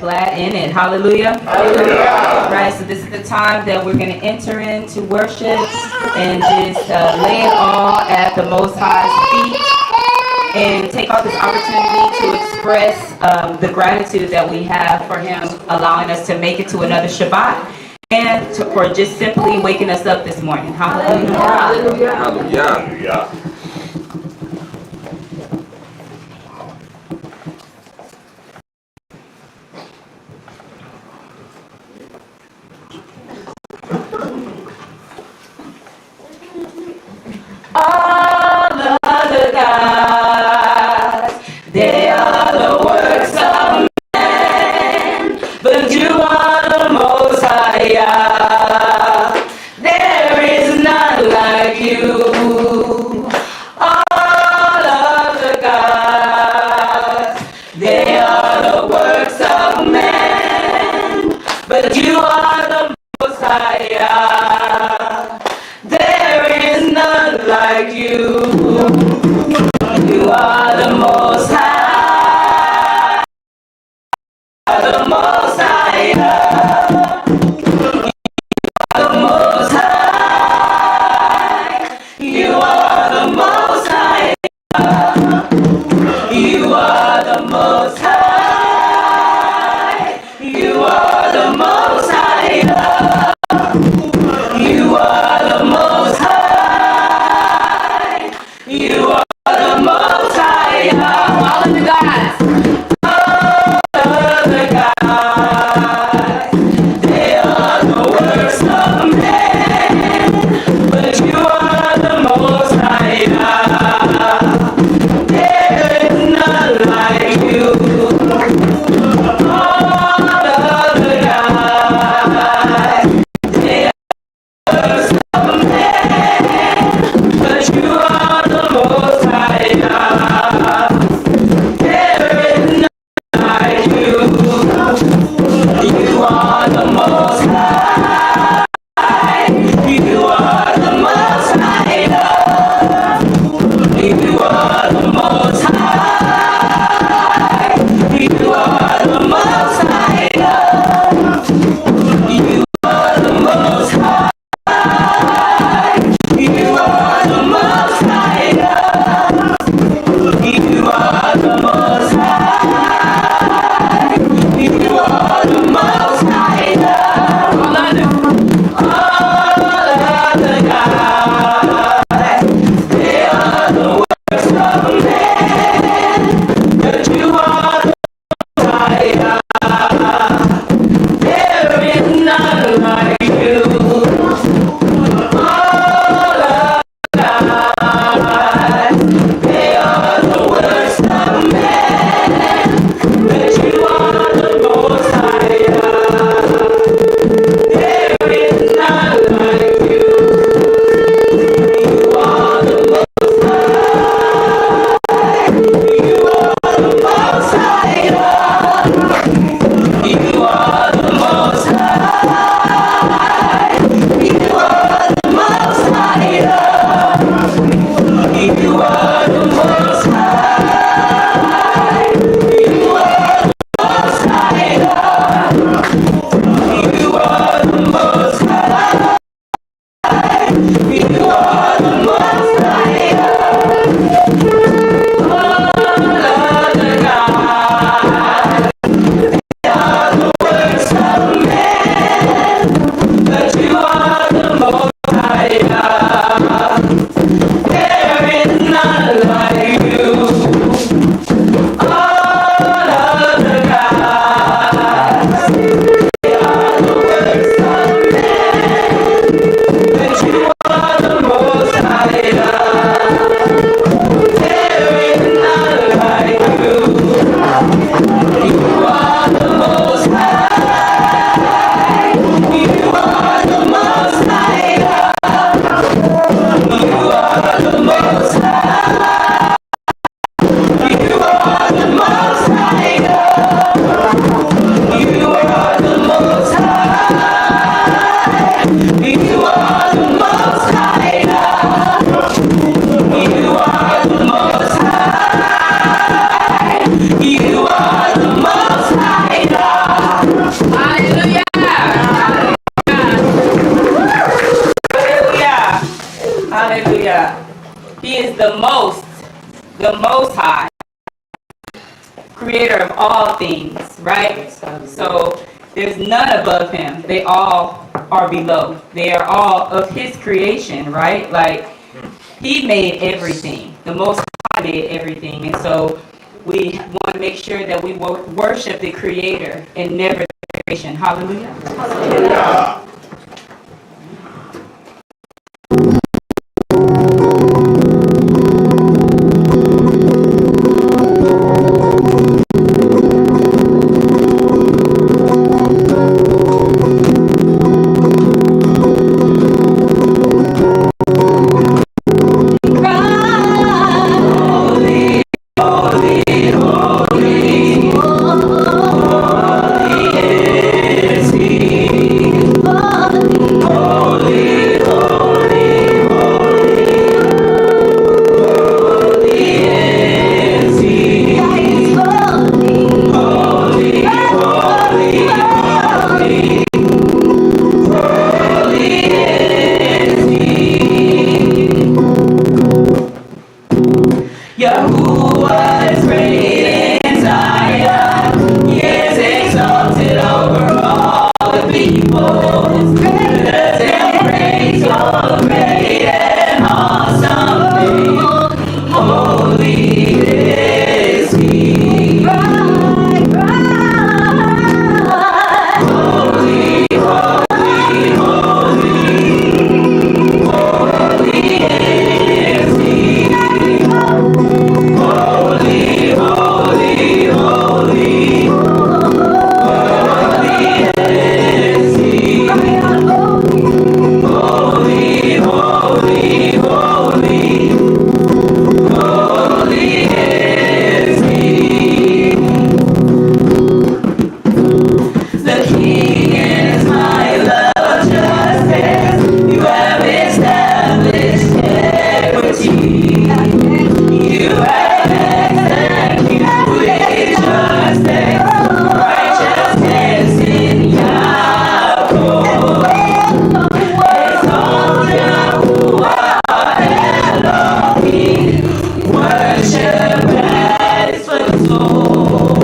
glad in it. Hallelujah. Hallelujah. Right, so this is the time that we're going to enter into worship and just lay it all at the Most High's feet and take out this opportunity to express the gratitude that we have for Him allowing us to make it to another Shabbat and for just simply waking us up this morning. Hallelujah. Hallelujah. Hallelujah. All other gods, they are the works of man, but you are the Most High-Yah. There is none like you. All other gods, they are the works of man, but you are the Most High-Yah. There is none like you. You are the Most High. The Most High. The Most High. You are the Most High. You are the Most High. You are the Most High. You are the Most High. You are the Most High. All of the gods. All of the gods. They are the works of man. But you are the Most High. There is none like you. All of the gods. They are works of man. But you are the Most High. There is Most High, creator of all things, right? So there's none above him. They all are below. They are all of his creation, right? Like, he made everything. The Most High made everything. And so we want to make sure that we worship the creator and never the creation. Hallelujah. Hallelujah. Yahuwah is great in Zion. He is exalted over all the people. Let them praise your great and awesome name. Holy is he. Holy, holy, holy. Holy is he. Holy, holy, holy, holy is he. Holy, holy, holy, holy is he. The King is my love, justice. You have established equity. You have executed justice, righteousness in Yaakov. Exalt Yahuwah Elohim, worship at his footstool.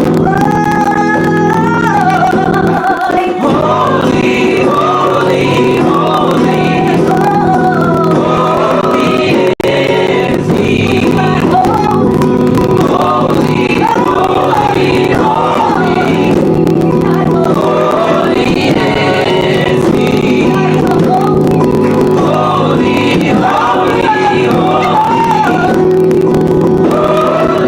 Holy, holy, holy, holy is he. Holy, holy, holy, holy is he. Holy, holy, holy, holy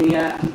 Hallelujah.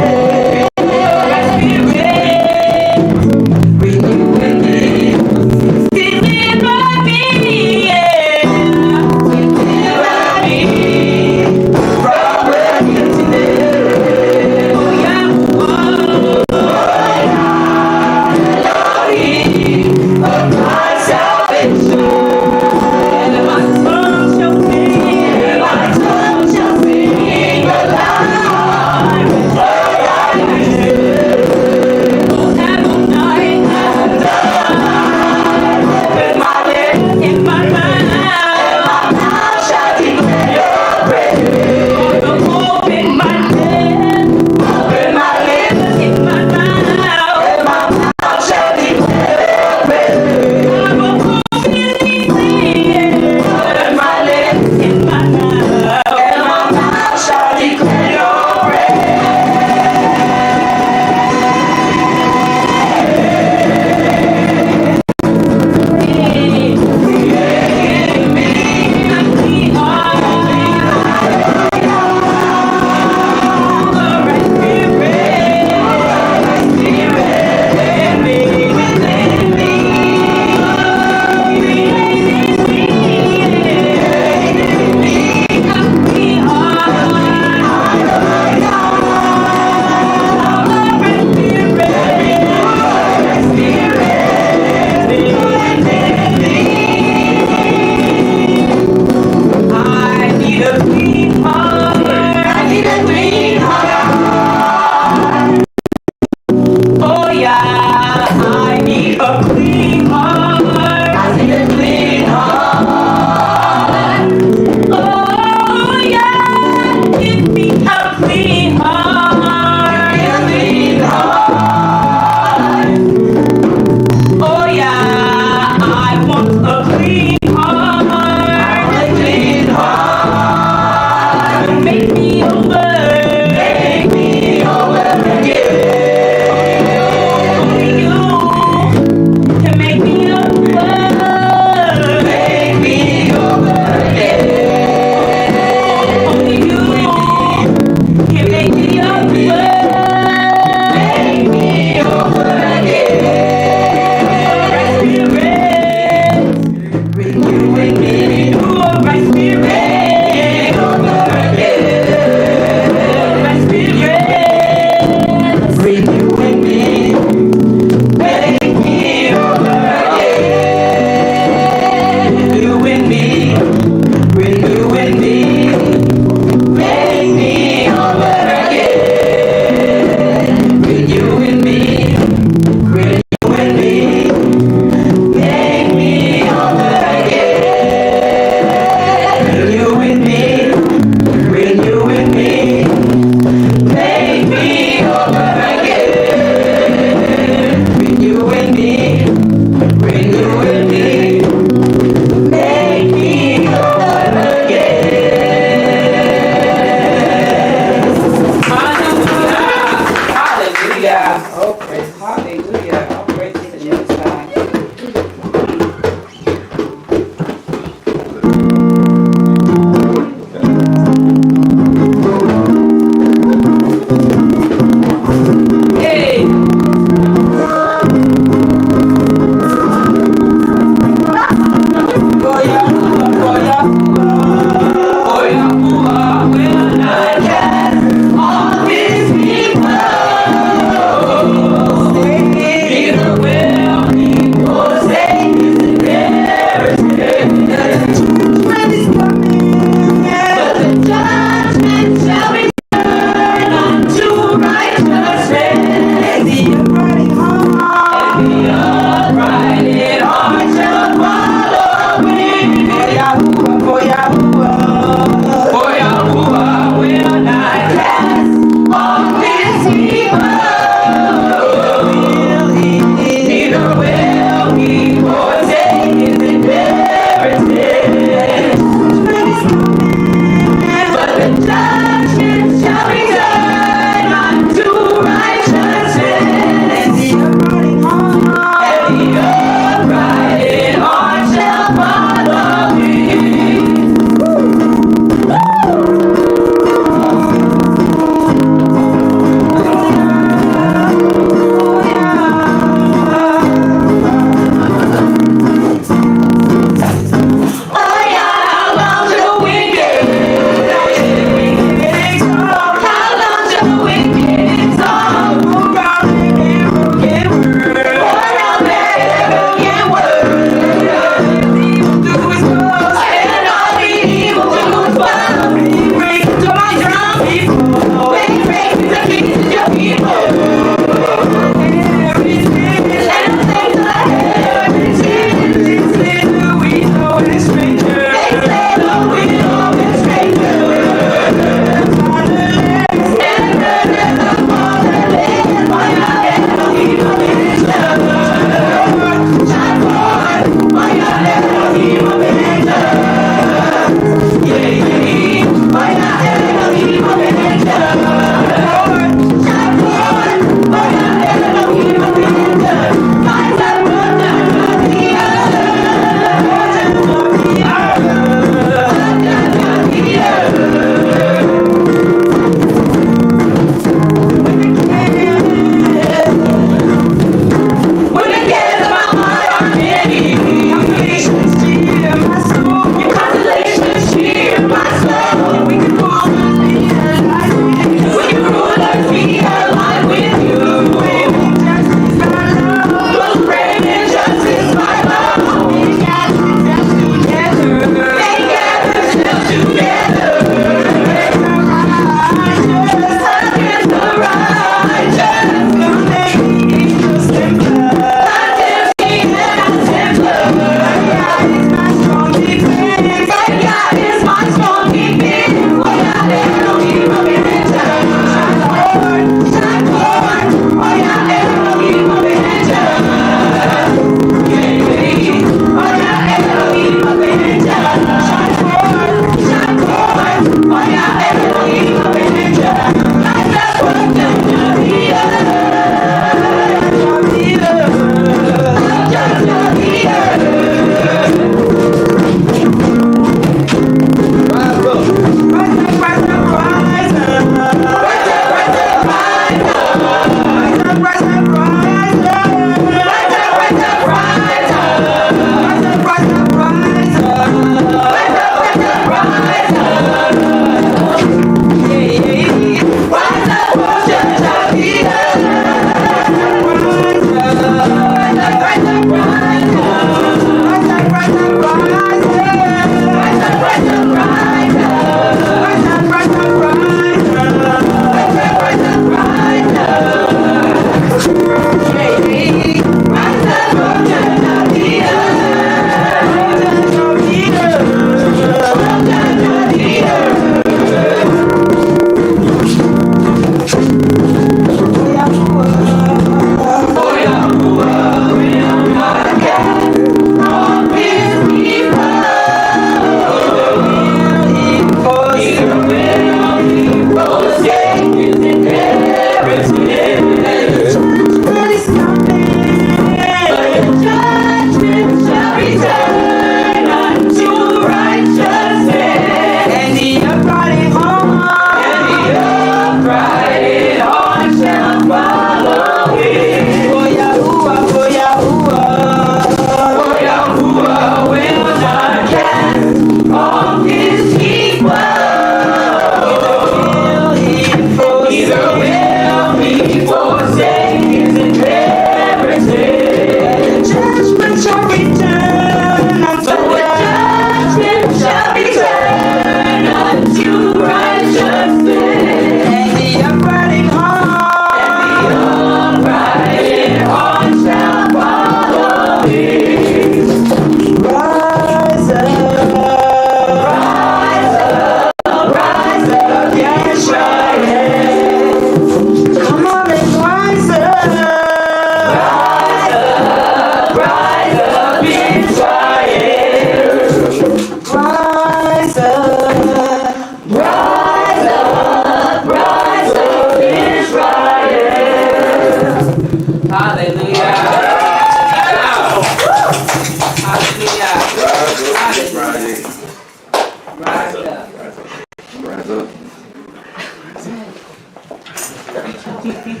Hallelujah.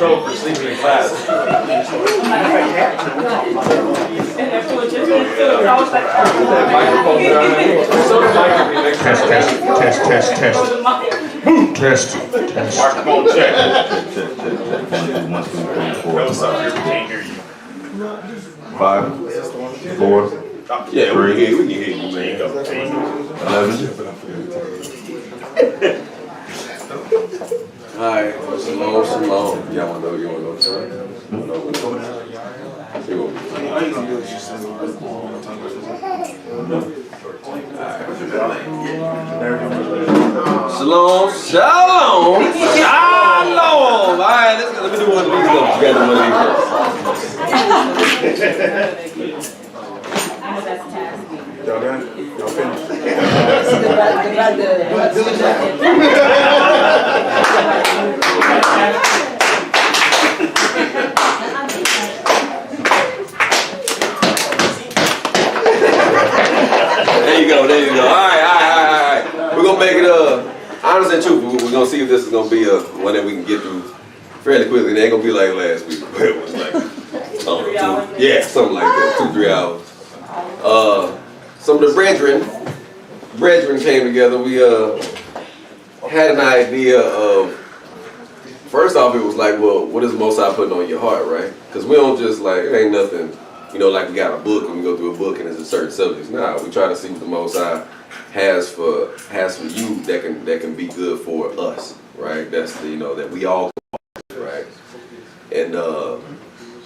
trouble for sleeping in class. Test. Mark, come on, check. No, sorry, we can't hear you. 5, 4, Yeah, we can hear you, There you go. There you go. 11. Alright, Shalom. Y'all wanna know, Shalom. Alright, let me do one of these. You gotta do one of these. Y'all done? Y'all finished? There you go. All right. We're gonna make it honest and truthful. We're gonna see if this is gonna be one that we can get through fairly quickly. It ain't gonna be like last week, where it was like, something like that, 2-3 hours. Some of the brethren came together. We had an idea of, first off, it was like, well, what is the Most High putting on your heart, right? Because we don't just like, it ain't nothing, like we got a book and we go through a book and there's a certain subjects. Nah, we try to see what the Most High has for you that can be good for us, right? That's the, that we all, right? And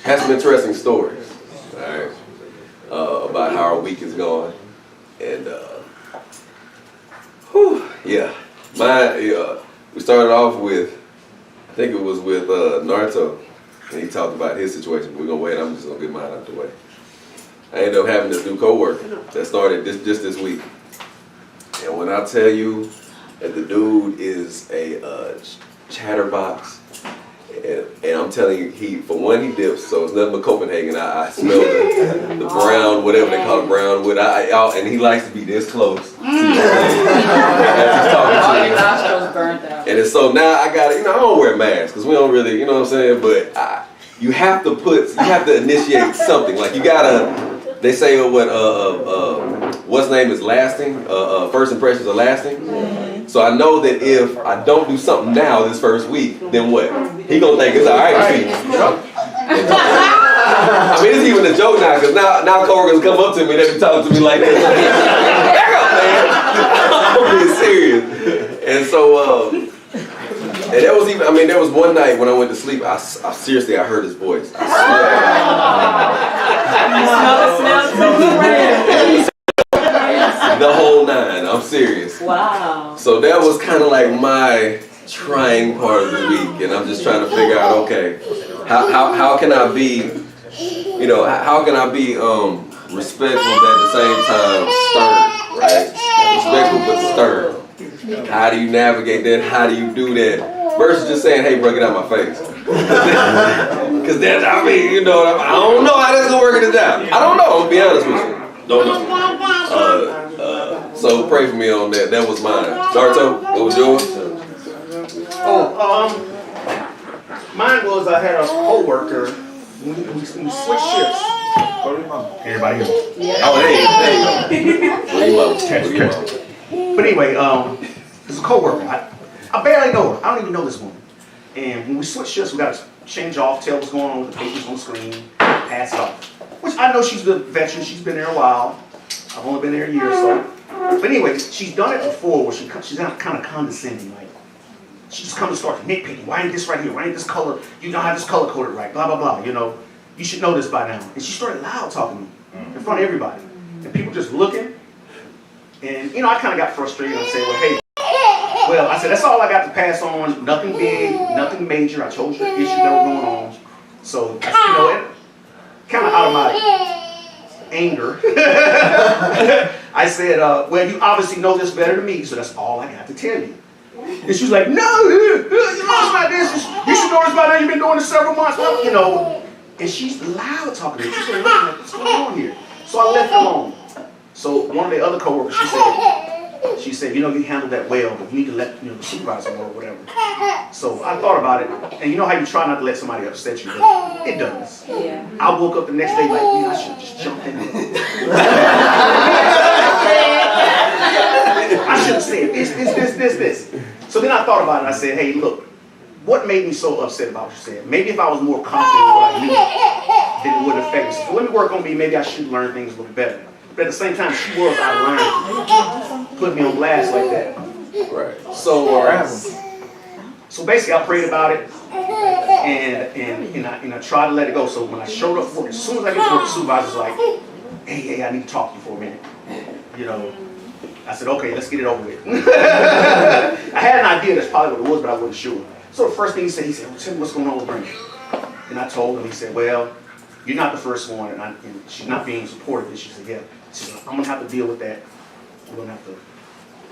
has some interesting stories, right? About how our week is going. And we started off with, I think it was with Naruto, and he talked about his situation. We're gonna wait. I'm just gonna get mine out the way. I ended up having this new coworker that started just this week, and when I tell you that the dude is a chatterbox. And I'm telling you, he dips, so it's nothing but Copenhagen. I smell the brown, whatever they call it, brown wood. And he likes to be this close to the thing as he's talking to me. Nostrils burnt out. And it's so now I got I don't wear masks because we don't really, you know what I'm saying. But you have to initiate something. Like you gotta. They say what's name is lasting. First impressions are lasting. So I know that if I don't do something now this first week, then what? He gonna think it's all right with me. I mean, it's even a joke now, because now coworkers come up to me and they be talking to me like this. Back up, man. I'm being serious. And so, and there was there was one night when I went to sleep, I seriously, I heard his voice. I swear. The whole 9, I'm serious. Wow. So that was kind of like my trying part of the week, and I'm just trying to figure out, okay, how can I be, how can I be respectful but at the same time stern, right? Respectful but stern. How do you navigate that? How do you do that? Versus just saying, hey, bro, get out my face. Because that's, I don't know how that's going to work in the job. I don't know, I'm going to be honest with you. Don't know. So pray for me on that. That was mine. Naruto, what was yours? Mine was I had a co-worker. We switched shifts. Everybody here. Oh, there you go. But anyway, this is a co-worker. I barely know her. I don't even know this woman. And when we switch shifts, we got to change off, tell what's going on with the papers on the screen, pass it off. Which I know she's a veteran. She's been there a while. I've only been there a year or so. But anyway, she's done it before where she's not kind of condescending. Like, she just comes to start nitpicking. Why ain't this right here? Why ain't this color? You don't have this color coded right. Blah, blah, blah. You should know this by now. And she started loud talking to me in front of everybody. And people just looking. And, I kind of got frustrated. I said, I said, that's all I got to pass on. Nothing big, nothing major. I told you the issues that were going on. So, it kind of out of my anger. I said, you obviously know this better than me, so that's all I got to tell you. And she was like, no, you know it's not this. You should know this by now. You've been doing this several months. And she's loud talking to me. She's like, what's going on here? So I left her alone. So one of the other coworkers, she said, She said, you handled that well, but you need to let the supervisor know or whatever. So I thought about it, and you know how you try not to let somebody upset you, but it does. Yeah. I woke up the next day like, man, I should have just jumped in there. I should have said this. So then I thought about it, I said, hey, look, what made me so upset about what you said? Maybe if I was more confident in what I knew, then it wouldn't affect me. So let me work on me, maybe I should learn things a little better. But at the same time, she was out of line, put me on blast like that. Right. So basically, I prayed about it, and I tried to let it go. So when I showed up for work, as soon as I get to work, the supervisor's like, hey, I need to talk to you for a minute. I said, okay, let's get it over with. I had an idea that's probably what it was, but I wasn't sure. So the first thing he said, well, tell me what's going on with Brenda. And I told him, he said, well, you're not the first one, and she's not being supportive. And she said, yeah. She said, I'm going to have to deal with that. I'm going to have to,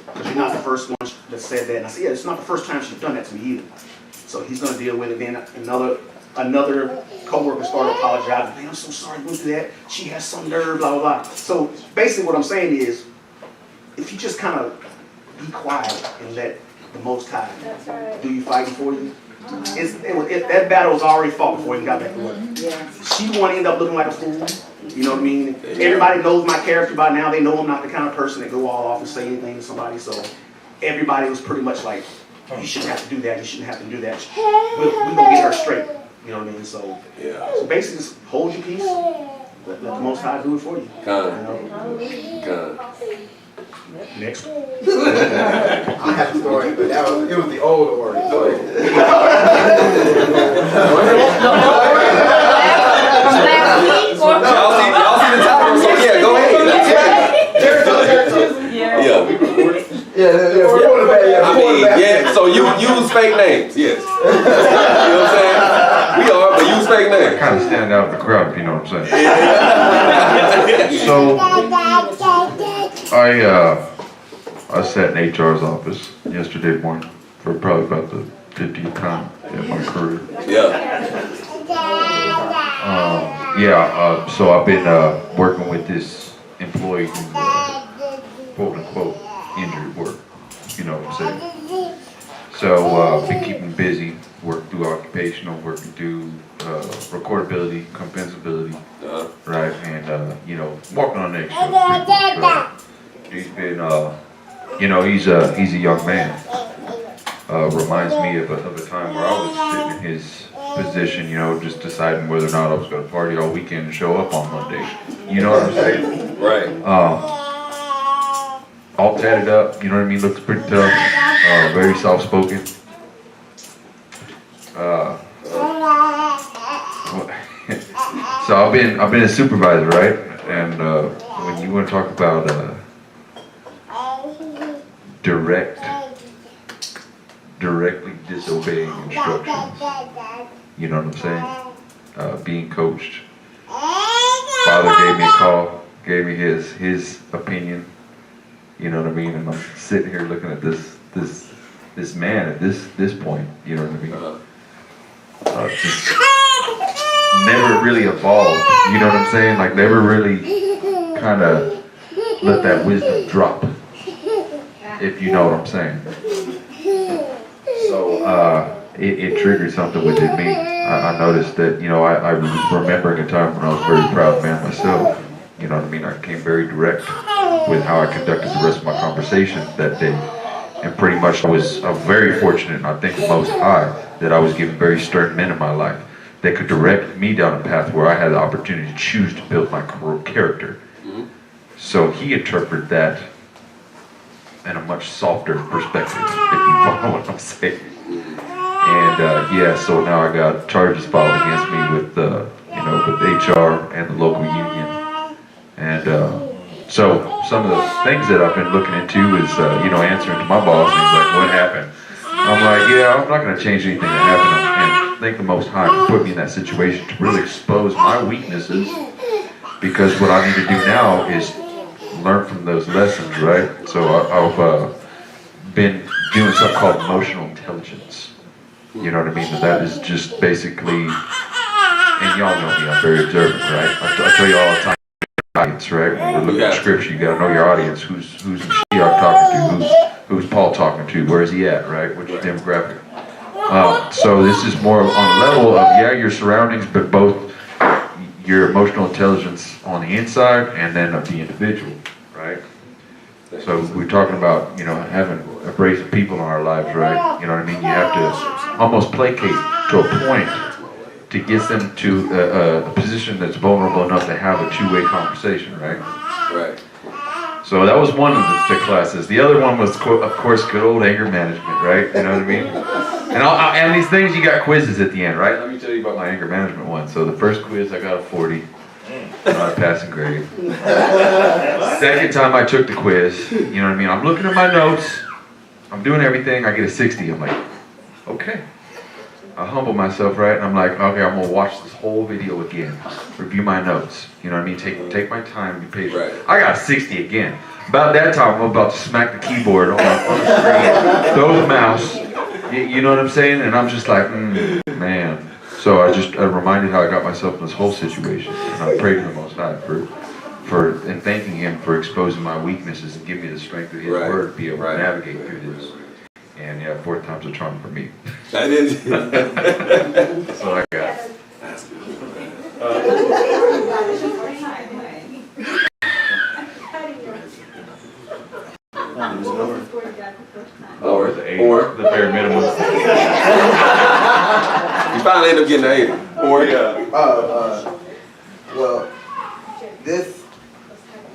because you're not the first one that said that. And I said, yeah, it's not the first time she's done that to me either. So he's going to deal with it. Then another co-worker started apologizing. Man, I'm so sorry we went through that. She has some nerve, blah, blah, blah. So basically what I'm saying is, if you just kind of be quiet and let the Most High do you fighting for you, that battle was already fought before he got back to work. Yeah. She won't end up looking like a fool. You know what I mean? Everybody knows my character by now. They know I'm not the kind of person that go all off and say anything to somebody. So everybody was pretty much like, you shouldn't have to do that. You shouldn't have to do that. We're going to get her straight. You know what I mean? So basically just hold your peace. Let the Most High do it for you. Next one. I have a story, but it was the old order. So. From last week or Y'all see the topic? So yeah, go ahead. I mean, yeah. So you use fake names, yes. You know what I'm saying? We are, but use fake names. Kind of stand out in the crowd, if you know what I'm saying. So I sat in HR's office yesterday morning for probably about the 50th time in my career. So I've been working with this employee who's quote unquote injured work. You know what I'm saying? So been keeping busy, working through occupational, working through recordability, compensability, right? And working on the extra. He's been he's a young man. Reminds me of a time where I was sitting in his position, just deciding whether or not I was going to party all weekend and show up on Monday. You know what I'm saying? Right. All tatted up, you know what I mean? Looks pretty tough. Very soft-spoken. So I've been a supervisor, right? And when you want to talk about directly disobeying instructions, you know what I'm saying? Being coached. Father gave me a call, gave me his opinion, you know what I mean? And I'm sitting here looking at this man at this point, you know what I mean? Just never really evolved, you know what I'm saying? Like never really kind of let that wisdom drop, if you know what I'm saying. So it triggered something within me. I noticed that, I was remembering a time when I was a very proud man myself. You know what I mean? I became very direct with how I conducted the rest of my conversation that day. And pretty much I was very fortunate, and I thank the Most High, that I was given very stern men in my life that could direct me down a path where I had the opportunity to choose to build my character. So he interpreted that in a much softer perspective, if you follow what I'm saying. And so now I got charges filed against me with with HR and the local union. And so some of the things that I've been looking into is answering to my boss, and he's like, what happened? I'm like, I'm not going to change anything that happened. And thank the Most High for putting me in that situation to really expose my weaknesses, because what I need to do now is learn from those lessons, right? So I've been doing something called emotional intelligence. You know what I mean? And that is just basically, and y'all know me, I'm very observant, right? I tell you all the time, audience, right? When we're looking at scripture, you gotta know your audience. Who's Mashiach talking to? Who's Paul talking to? Where is he at, right? Which demographic? So this is more on the level of, your surroundings, but both your emotional intelligence on the inside and then of the individual, right? So we're talking about, having abrasive people in our lives, right? You know what I mean? You have to almost placate to a point to get them to a position that's vulnerable enough to have a two-way conversation, right? Right. So that was one of the classes. The other one was, of course, good old anger management, right? You know what I mean? And these things, you got quizzes at the end, right? Let me tell you about my anger management one. So the first quiz, I got a 40. Not a passing grade. Second time I took the quiz, you know what I mean? I'm looking at my notes. I'm doing everything. I get a 60. I'm like, okay. I humble myself, right? And I'm like, okay, I'm gonna watch this whole video again, review my notes. You know what I mean? Take my time, be patient. Right. I got 60 again. About that time, I'm about to smack the keyboard on the screen, throw the mouse. You know what I'm saying? And I'm just like, man. So I reminded how I got myself in this whole situation, and I prayed to the Most High and thanking Him for exposing my weaknesses and giving me the strength of His Word to be able to navigate through this. And yeah, fourth time's a charm for me. That is. That's what I got. Or the 80, the bare minimum. You finally end up getting the 80. Or Well, this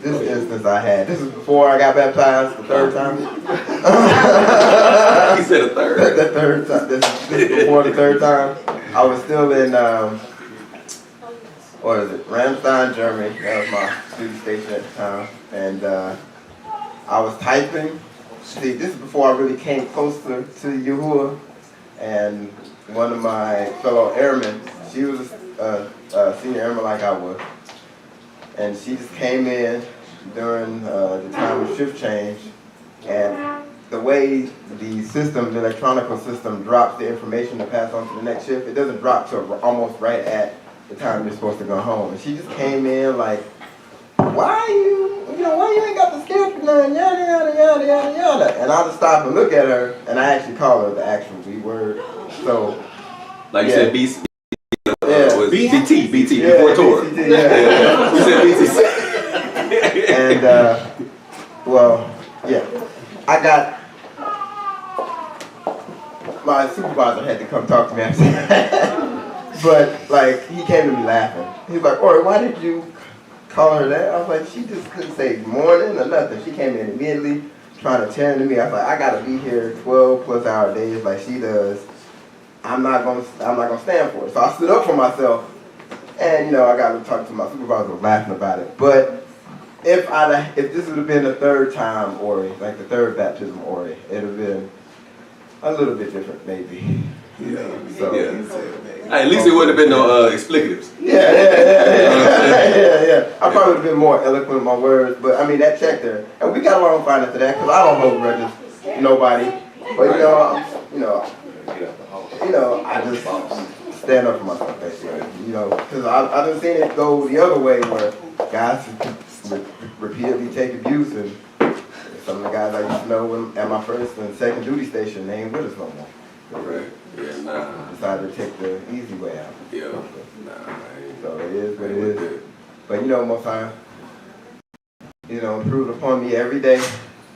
instance I had, this is before I got baptized the third time. He said a third. The third time. This is before the third time. I was still in, Ramstein, Germany. That was my student station at the time. And I was typing. See, this is before I really came closer to Yahuwah. And one of my fellow airmen, she was a senior airman like I was. And she just came in during the time of shift change, and the way the system, the electronic system, drops the information to pass on to the next shift, it doesn't drop till almost right at the time you're supposed to go home. And she just came in like, why you ain't got the schedule, yada, yada, yada, yada, yada. And I just stop and look at her, and I actually call her the actual B word. So, like you said, BT, yeah, before tour. BCT, yeah. We said BT. And, I got, my supervisor had to come talk to me after that. But, like, he came to me laughing. He was like, Ori, why did you call her that? I was like, she just couldn't say morning or nothing. She came in immediately trying to tear into me. I was like, I gotta be here 12 plus hour days like she does. I'm not gonna stand for it. So I stood up for myself, and I got to talk to my supervisor, laughing about it. But if this would have been the third time Ori, like the third baptism Ori, it'd have been a little bit different, maybe. So, At least it wouldn't have been no explicatives. Yeah. I probably would have been more eloquent with my words, but I mean that checked her, and we got along fine after that because I don't hold grudges, nobody. But I just stand up for myself, basically. Because I've been seeing it go the other way where guys repeatedly take abuse, and some of the guys I used to know at my first and second duty station, they ain't with us no more. Right. Yeah, nah. Decided to take the easy way out. Yeah. Nah. So it is what it is. But Most High, improved upon me every day.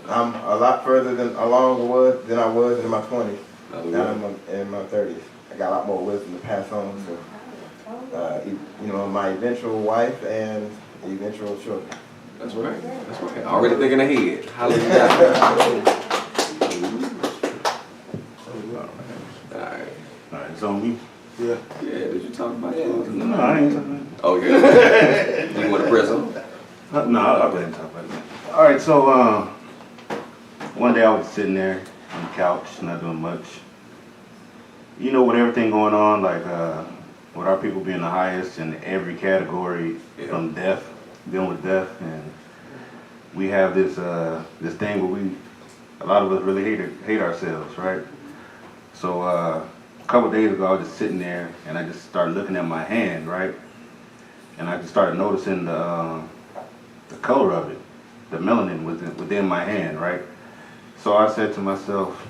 I'm a lot further than I was in my 20s. Now I'm in my 30s. I got a lot more wisdom to pass on to, my eventual wife and eventual children. That's right. Already thinking ahead. Hallelujah. Alright, it's on me. Yeah, did you talk about that? No, I ain't talking Oh, yeah. You want to press on? about it. No, I'll go ahead and talk about it. Alright, so one day I was sitting there on the couch, not doing much. With everything going on, like with our people being the highest in every category, from death, dealing with death, and we have this thing where a lot of us really hate ourselves, right? So a couple days ago, I was just sitting there, and I just started looking at my hand, right? And I just started noticing the the color of it, the melanin within my hand, right? So I said to myself,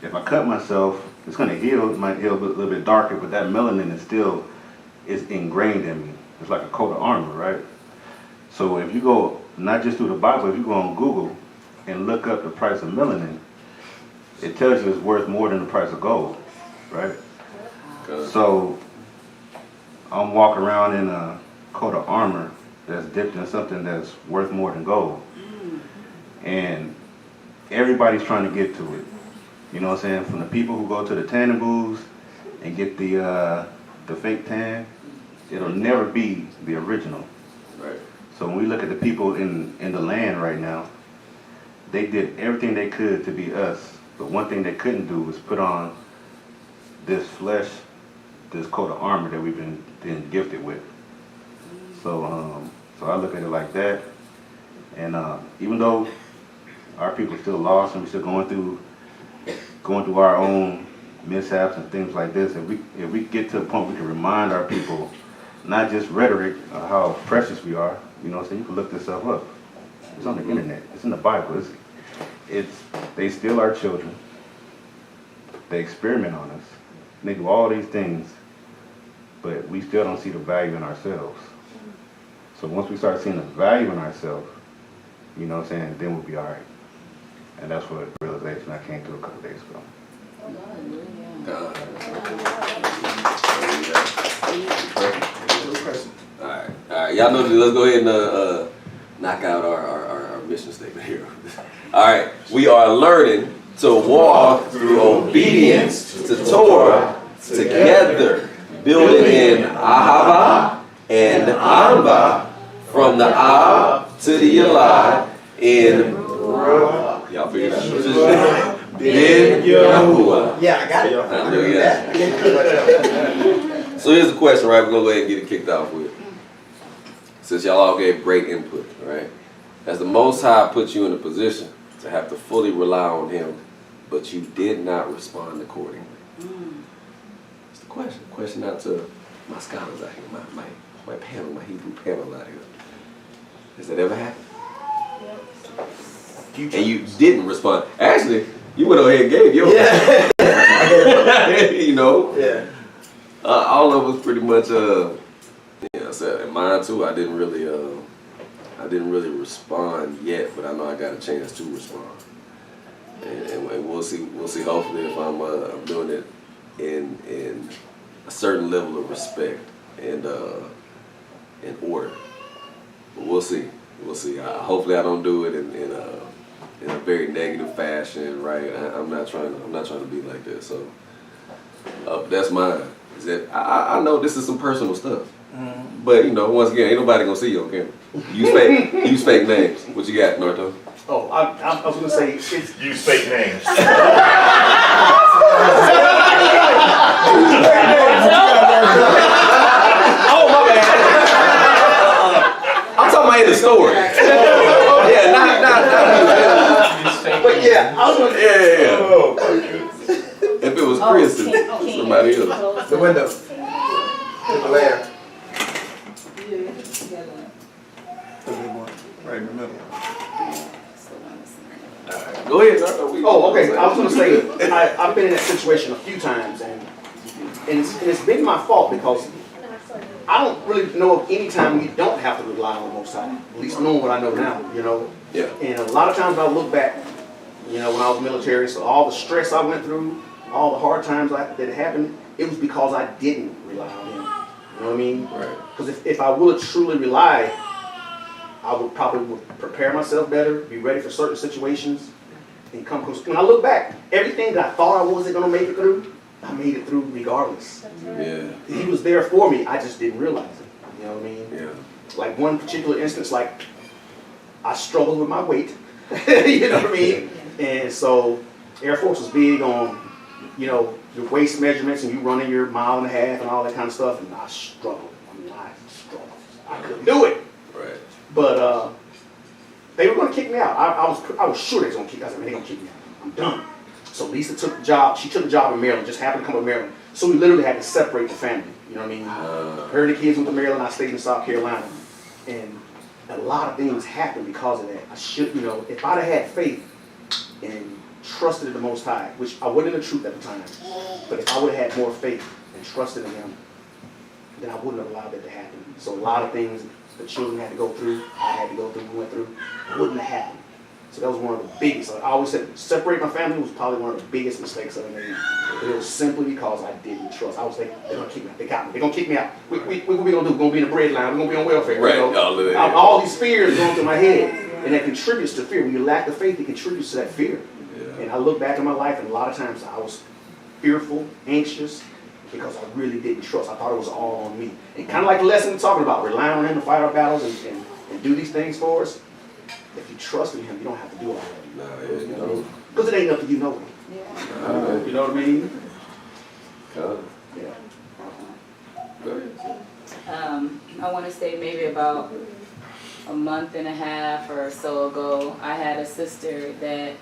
if I cut myself, it's gonna heal. It might heal a little bit darker, but that melanin is ingrained in me. It's like a coat of armor, right? So if you go, not just through the Bible, if you go on Google and look up the price of melanin, it tells you it's worth more than the price of gold, right? So I'm walking around in a coat of armor that's dipped in something that's worth more than gold. And everybody's trying to get to it. You know what I'm saying? From the people who go to the tanning booths and get the fake tan, it'll never be the original. Right. So when we look at the people in the land right now, they did everything they could to be us. But one thing they couldn't do was put on this flesh, this coat of armor that we've been gifted with. So so I look at it like that. And even though our people are still lost and we're still going through our own mishaps and things like this, if we get to a point we can remind our people, not just rhetoric of how precious we are, you know what I'm saying? You can look this stuff up. It's on the internet. It's in the Bible. They steal our children. They experiment on us. And they do all these things, but we still don't see the value in ourselves. So once we start seeing the value in ourselves, you know what I'm saying, then we'll be all right. And that's what realization I came to a couple days ago. All right. Y'all know this. Let's go ahead and knock out our mission statement here. All right. We are learning to walk through obedience to Torah together, building in Ahava and Anba, from the Ab to the Yalad in y'all figured out. Ben Yahuwah. Yeah, I got it. So here's the question, right? We're gonna go ahead and get it kicked off with. Since y'all all gave great input, right? As the Most High put you in a position to have to fully rely on Him, but you did not respond accordingly. It's the question. Question out to my scholars out here, my panel, my Hebrew panel out here. Has that ever happened? And you didn't respond. Actually, you went ahead and gave yours. Yeah. You know? Yeah. All of us pretty much, I said, and mine too, I didn't really respond yet, but I know I got a chance to respond. And we'll see hopefully if I'm doing it in a certain level of respect and order. But we'll see. Hopefully I don't do it in a very negative fashion, right? I'm not trying to be like that. So that's mine. Is that I know this is some personal stuff, but you know, once again, ain't nobody gonna see you on camera. Use fake names. What you got, Norto? Oh, I was gonna say it's Use fake names. oh my bad. I'm talking about in the store. Yeah, not. But yeah, I was gonna Yeah. Oh my goodness. If it was Chris, it's somebody else. The window. The lamp. Right in the middle. Go ahead, Norto. Oh, okay. I was gonna say I've been in that situation a few times, and it's been my fault because I don't really know of any time we don't have to rely on the Most High. At least knowing what I know now, you know. Yeah. And a lot of times I look back, you know, when I was military, so all the stress I went through, all the hard times that happened, it was because I didn't rely on Him. You know what I mean? Right. Because if I would truly rely, I would probably prepare myself better, be ready for certain situations, and come close. When I look back, everything that I thought I wasn't going to make it through, I made it through regardless. Yeah. He was there for me, I just didn't realize it. You know what I mean? Yeah. Like one particular instance, like I struggled with my weight. You know what I mean? And so Air Force was big on, you know, your waist measurements and you running your mile and a half and all that kind of stuff, and I struggled. I couldn't do it. Right. But they were going to kick me out. I was sure they was going to kick me out. I said, man, they're going to kick me out. I'm done. So Lisa took the job. She took a job in Maryland, just happened to come to Maryland. So we literally had to separate the family. You know what I mean? Her and the kids went to Maryland. I stayed in South Carolina. And a lot of things happened because of that. I should, you know, if I'd have had faith and trusted in the Most High, which I wasn't in the truth at the time, but if I would have had more faith and trusted in Him, then I wouldn't have allowed that to happen. So a lot of things the children had to go through, I had to go through, we went through, wouldn't have happened. So that was one of the biggest. I always said separate my family was probably one of the biggest mistakes I made. But it was simply because I didn't trust. I was thinking, they're gonna kick me out. They got me. They're gonna kick me out. What we gonna do? We're gonna be in the bread line. We're gonna be on welfare. Right. You know? All these fears going through my head, and that contributes to fear. When you lack the faith, it contributes to that fear. Yeah. And I look back in my life, and a lot of times I was fearful, anxious, because I really didn't trust. I thought it was all on me. And kind of like the lesson we're talking about, relying on Him to fight our battles and do these things for us. If you trust in Him, you don't have to do all that. Nah, You know? Because it ain't up to you, no way. Yeah. You know what I mean? Yeah. Yeah. Go ahead. I want to say maybe about a month and a half or so ago, I had a sister that.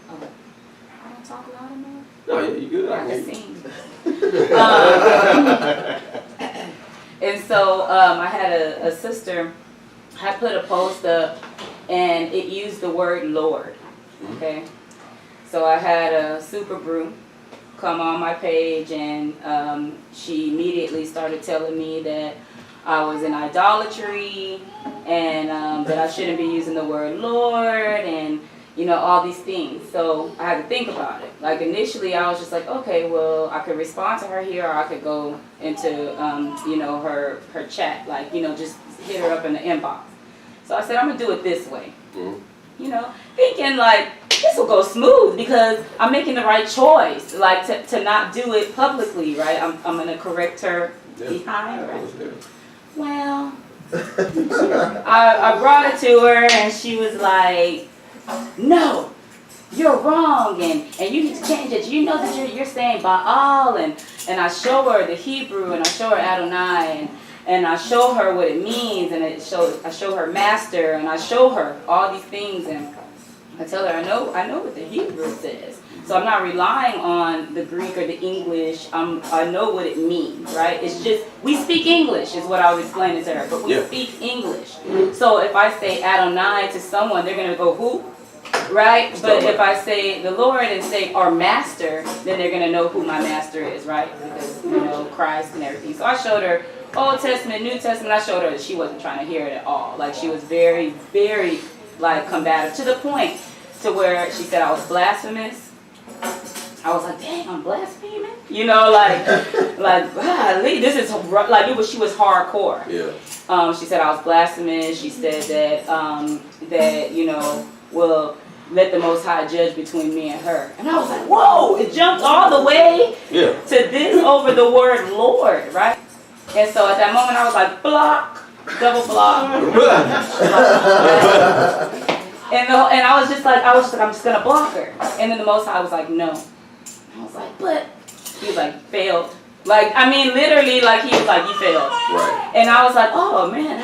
Oh, I don't talk loud enough. No, you good. I I can can sing. And so I had a sister. I put a post up, and it used the word Lord. Okay, so I had a super brew come on my page, and she immediately started telling me that I was in idolatry, and that I shouldn't be using the word Lord, and you know, all these things. So I had to think about it. Like initially I was just like, okay, well, I could respond to her here, or I could go into you know, her chat, like, you know, just hit her up in the inbox. So I said, I'm gonna do it this way. You know, thinking like this will go smooth because I'm making the right choice, like to not do it publicly, right? I'm gonna correct her behind, right? Well, I brought it to her, and she was like, no, you're wrong, and you need to change it. You know that you're saying Baal, and I show her the Hebrew, and I show her Adonai, and I show her what it means, and I show her master, and I show her all these things, and I tell her I know what the Hebrew says. So I'm not relying on the Greek or the English. I know what it means, right? It's just, we speak English is what I was explaining to her, but we speak English. So if I say Adonai to someone, they're going to go, who? Right? But if I say the Lord and say our master, then they're going to know who my master is, right? Because, you know, Christ and everything. So I showed her Old Testament, New Testament. I showed her that she wasn't trying to hear it at all. Like she was very, very like combative, to the point to where she said I was blasphemous. I was like, dang, I'm blaspheming? You know, like, golly, this is, like, she was hardcore. Yeah. She said I was blasphemous. She said that, you know, well, let the Most High judge between me and her. And I was like, whoa, it jumped all the way to this over the word Lord, right? And so at that moment, I was like, block, double block. And I was just like, I'm just going to block her. And then the Most High was like, no. I was like, but he was like, failed. Like, I mean, literally, like, he was like, you failed. Right. And I was like, oh, man,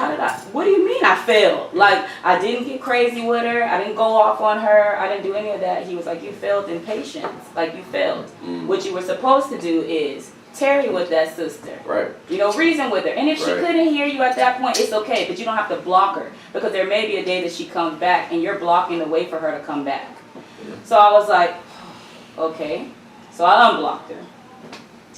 what do you mean I failed? Like, I didn't get crazy with her. I didn't go off on her. I didn't do any of that. He was like, you failed in patience. Like, you failed. What you were supposed to do is tarry with that sister. Right. You know, reason with her. And if she couldn't hear you at that point, it's okay. But you don't have to block her. Because there may be a day that she comes back, and you're blocking the way for her to come back. So I was like, okay. So I unblocked her.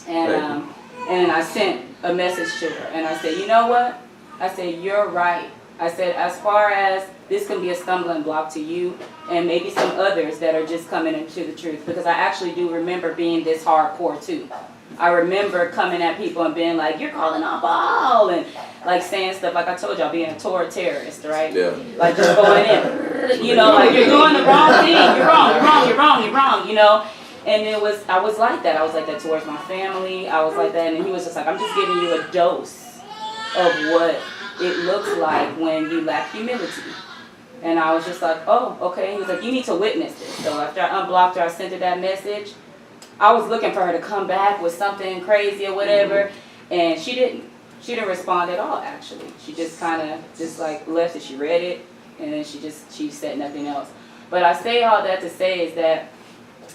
And I sent a message to her. And I said, you know what? I said, you're right. I said, as far as this can be a stumbling block to you and maybe some others that are just coming into the truth. Because I actually do remember being this hardcore too. I remember coming at people and being like, you're calling on Baal, and like saying stuff like I told y'all, being a Torah terrorist, right? Yeah. Like just going in, you know, like you're doing the wrong thing. You're wrong, you know. And I was like that. I was like that towards my family. I was like that, and he was just like, I'm just giving you a dose of what it looks like when you lack humility. And I was just like, oh, okay. He was like, you need to witness this. So after I unblocked her, I sent her that message. I was looking for her to come back with something crazy or whatever, and she didn't. She didn't respond at all, actually. She just kind of just like left it. She read it, and then she said nothing else. But I say all that to say is that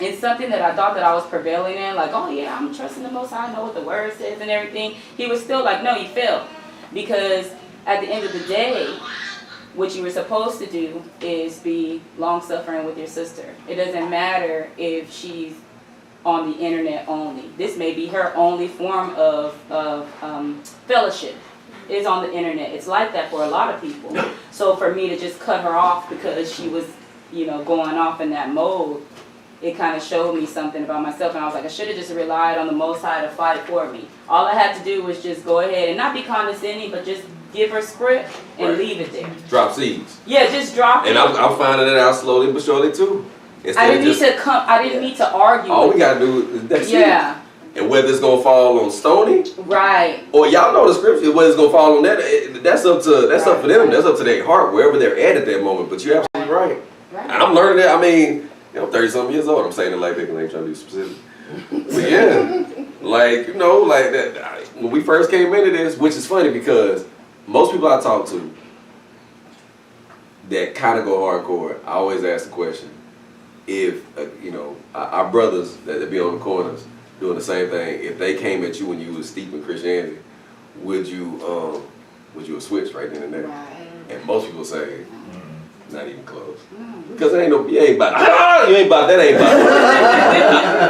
it's something that I thought that I was prevailing in, like, oh yeah, I'm trusting the Most High, I know what the word says and everything. He was still like, no, you failed. Because at the end of the day, what you were supposed to do is be long-suffering with your sister. It doesn't matter if she's on the internet only. This may be her only form of fellowship, is on the internet. It's like that for a lot of people. So for me to just cut her off because she was, going off in that mode, it kind of showed me something about myself. And I was like, I should have just relied on the Most High to fight for me. All I had to do was just go ahead and not be condescending, but just give her script and leave it there. Drop seeds. Yeah, just drop it. And I'm finding it out slowly but surely too. I didn't need to argue. All we gotta do is that seed. Yeah. And whether it's gonna fall on Stony, Right. or y'all know the scripture, whether it's gonna fall on that, that's up for them. That's up to their heart, wherever they're at that moment. But you're absolutely right. Right. And I'm learning that. I mean, I'm 30-something years old. I'm saying it like that because I ain't trying to be specific. But yeah, like that. When we first came into this, which is funny because most people I talk to that kind of go hardcore, I always ask the question: if our brothers that be on the corners doing the same thing, if they came at you when you was steep in Christianity, would you have switched right then and there? Right. And most people say, not even close. Because you ain't about that. Ain't about that.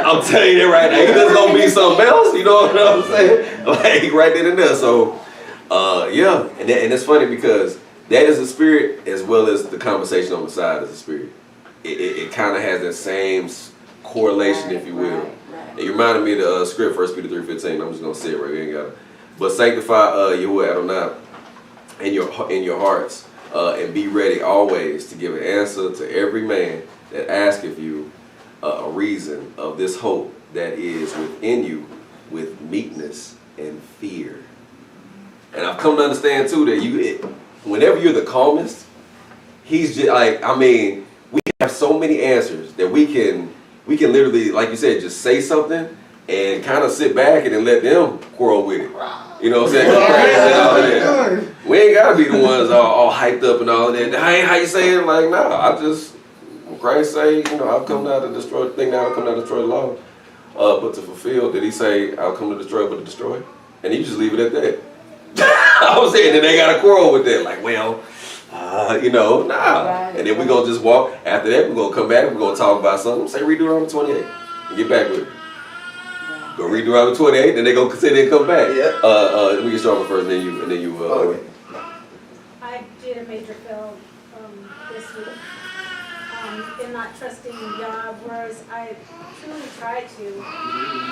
I'm telling you that right now. It's gonna be something else. You know what I'm saying? Like right then and there. So, yeah, and it's funny because that is a spirit as well as the conversation on the side is a spirit. It kind of has that same correlation, if you will. Right. It reminded me of the script, 1 Peter 3:15. I'm just gonna say it right here. Ain't got it. But sanctify Yahuwah Adonai in your hearts. And be ready always to give an answer to every man that asketh you a reason of this hope that is within you with meekness and fear. And I've come to understand too that whenever you're the calmest, he's just like, we have so many answers that we can literally, like you said, just say something and kind of sit back and then let them quarrel with it. You know what I'm saying? Go crazy and all of that. We ain't gotta be the ones all hyped up and all of that. How you say it? Like, nah, when Christ say, I've come down to destroy the law, but to fulfill, did he say, I'll come to destroy but to destroy? And he just leave it at that. I was saying that they got a quarrel with that. Like, well, nah. Right. And then we're gonna just walk. After that, we're gonna come back, we're gonna talk about something. Say, read Deuteronomy 28 and get back with it. Go read Deuteronomy 28, then they go say they come back. Yeah. Let me get Sharma first, and then you. Okay. I did a major fail this week in not trusting in Yah, whereas I truly tried to,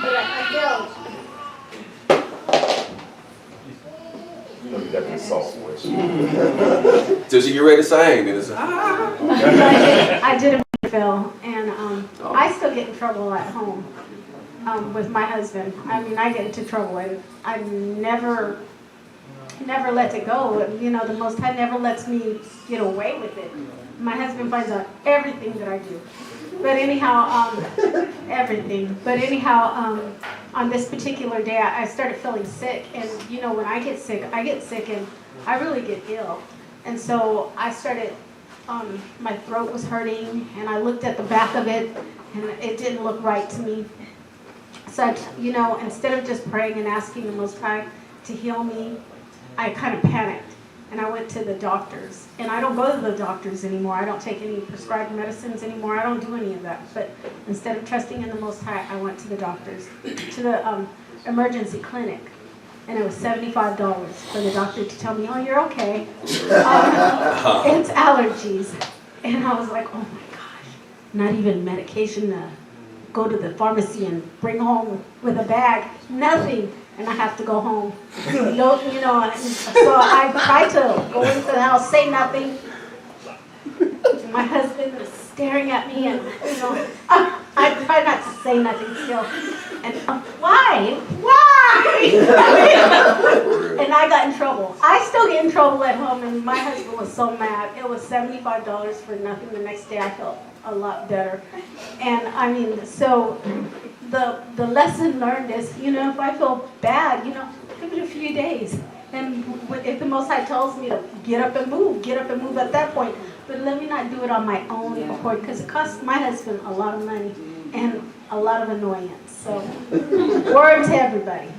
but I failed. You got the salt voice. Till she get ready to sing, then it's I did a major fail, and I still get in trouble at home. With my husband. I get into trouble. I never let it go. The Most High never lets me get away with it. My husband finds out everything that I do. But anyhow, everything. But anyhow, on this particular day, I started feeling sick. And, when I get sick and I really get ill. And so I started, my throat was hurting, and I looked at the back of it, and it didn't look right to me. So, instead of just praying and asking the Most High to heal me, I kind of panicked. And I went to the doctors. And I don't go to the doctors anymore. I don't take any prescribed medicines anymore. I don't do any of that. But instead of trusting in the Most High, I went to the doctors, to the emergency clinic. And it was $75 for the doctor to tell me, oh, you're okay. It's allergies. And I was like, oh my gosh, not even medication to go to the pharmacy and bring home with a bag, nothing, and I have to go home. So I tried to go into the house, say nothing. My husband was staring at me, and I tried not to say nothing still. And why? And I got in trouble. I still get in trouble at home, and my husband was so mad. It was $75 for nothing. The next day I felt a lot better. And so the lesson learned is, if I feel bad, give it a few days. And if the Most High tells me to get up and move at that point. But let me not do it on my own accord, because it costs my husband a lot of money and a lot of annoyance. So, word to everybody.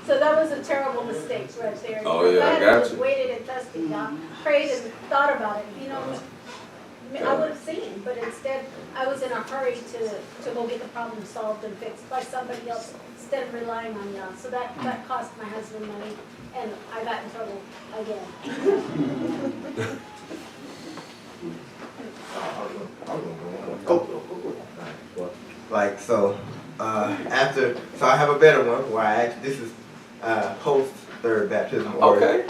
So that was was a terrible mistake right there. Oh, yeah, If I had got just you. waited and trusted God, prayed and thought about it, you know, I would have seen, but instead I was in a hurry to go get the problem solved and fixed by somebody else instead of relying on Yah. So that cost my husband money, and I got in trouble again. Like, so, after, so I have a better one where I actually, this is post third baptism order. Okay.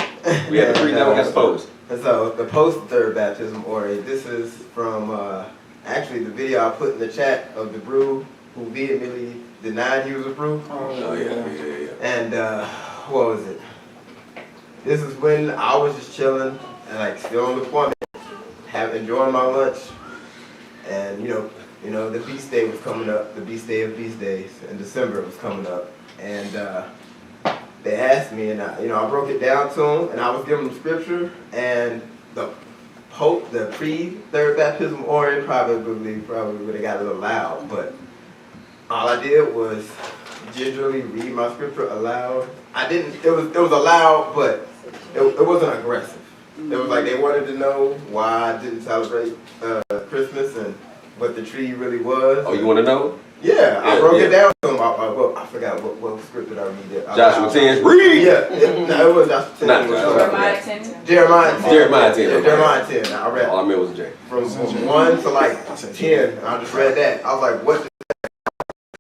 We had the pre, now we got the post. And so the post third baptism order, this is from actually the video I put in the chat of the brew who vehemently denied he was a brew. Oh, yeah. And what was it? This is when I was just chilling and like still on deployment, enjoying my lunch, and you know the feast day was coming up, the feast day of feast days, in December was coming up, and they asked me, and I broke it down to them, and I was giving them scripture, and the Pope, the pre-third baptism order probably would have got a little loud, but all I did was gingerly read my scripture aloud. It was aloud, but it wasn't aggressive. It was like they wanted to know why I didn't celebrate Christmas and what the tree really was. Oh, you want to know? Yeah, I broke it down to them. I forgot what script did I read it. Joshua 10. Read! No, it was Joshua 10. Not Jeremiah 10. Jeremiah 10. Jeremiah 10. Yeah, Jeremiah 10. I read All I meant was J. from 1 to like 10. I just read that. I was like, what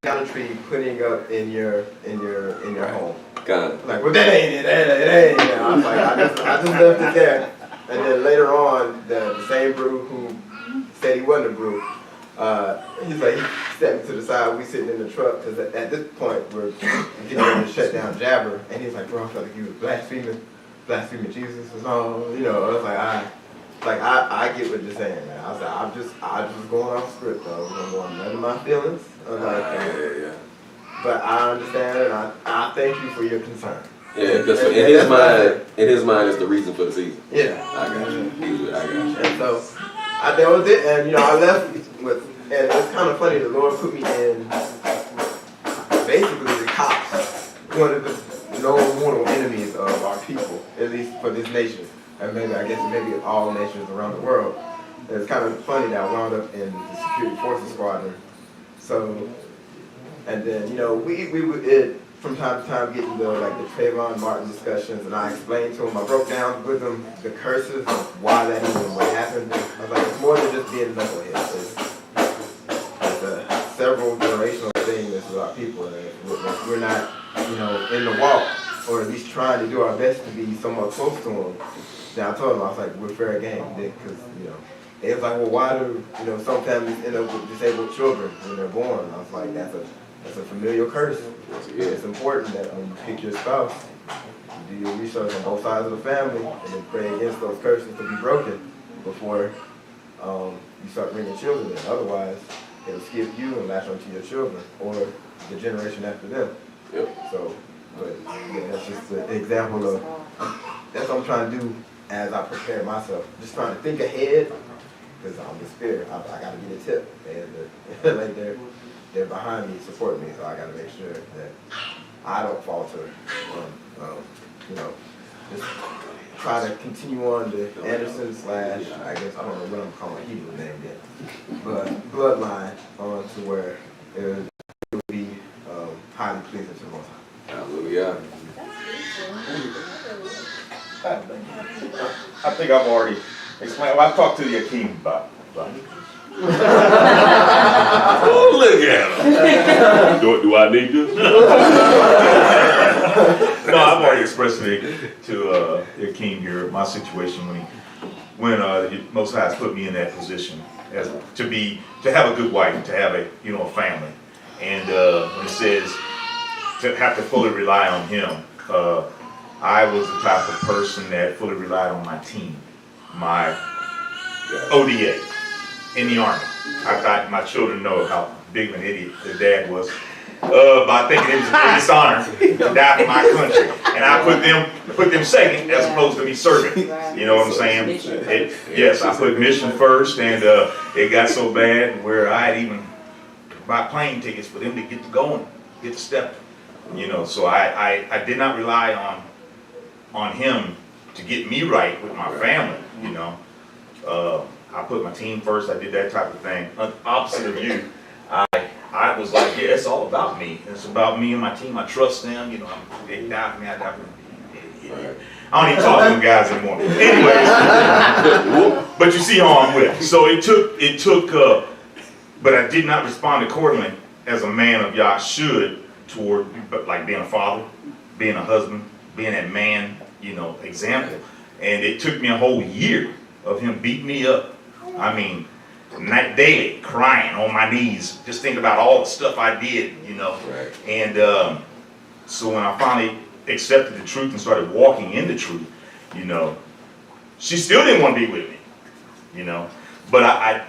kind of tree putting up in your home? Kind of. Like, well, that ain't it. That ain't it. I was like, I just left it there. And then later on, the same brew who said he wasn't a brew, he's like, he stepped me to the side. We sitting in the truck because at this point we're getting ready to shut down Jabber, and he's like, bro, I felt like he was blaspheming Jesus or something. I was like, I get what you're saying, man. I was like, I just going off script, though. I'm going none of my feelings. Yeah. But I understand, and I thank you for your concern. Yeah, because in his mind, it's the reason for the season. Yeah. I got you. I got you. And so, that was it. And, I left with, and it's kind of funny, the Lord put me in basically the cops, one of the known mortal enemies of our people, at least for this nation. And maybe all nations around the world. And it's kind of funny that I wound up in the security forces squadron. So, and then, we would, from time to time, get into the Trayvon Martin discussions, and I explained to him, I broke down with him the curses of why that even what happened. I was like, it's more than just being a knucklehead. It's a several generational thing that's with our people. And we're not, in the walk, or at least trying to do our best to be somewhat close to them. Then I told him, I was like, we're fair game, because, they was like, well, why do, some families end up with disabled children when they're born? I was like, that's a familial curse. It's important that when you pick your spouse, you do your research on both sides of the family and then pray against those curses to be broken before you start bringing children in. Otherwise, it'll skip you and latch onto your children or the generation after them. Yep. So, but yeah, that's just an example of, that's what I'm trying to do as I prepare myself. Just trying to think ahead, because I'm the spirit. I got to get a tip. They're behind me, supporting me, so I got to make sure that I don't falter. Just try to continue on the Anderson / I guess I don't know what I'm calling Hebrew name yet, but bloodline on to where it would be highly pleasing to the Most High. Hallelujah. I think I've already explained. Well, I've talked to Yakim about it. Oh, look at him. Do I need this? No, I've already expressed it to Yakim here, my situation when Most High has put me in that position to have a good wife, to have a family, and when it says to have to fully rely on Him, I was the type of person that fully relied on my team, my ODA. In the Army. I thought my children know how big of an idiot their dad was by thinking it was a dishonor to die for my country. And I put them second as opposed to me serving. You know what I'm saying? Yes, I put mission first, and it got so bad where I had even bought plane tickets for them to get to going, get to stepping. You know, so I did not rely on him to get me right with my family, you know. I put my team first, I did that type of thing. Opposite of you, I was like, yeah, it's all about me. It's about me and my team. I trust them, you know, they die for me, I die for them. I don't even talk to them guys anymore. Anyway, but you see how I'm with. So it took, but I did not respond accordingly as a man of Yah should toward, like being a father, being a husband, being that man, you know, example. And it took me a whole year of him beating me up. I mean, night daily, crying on my knees, just thinking about all the stuff I did, you know. Right. And so when I finally accepted the truth and started walking in the truth, you know, she still didn't want to be with me, you know. But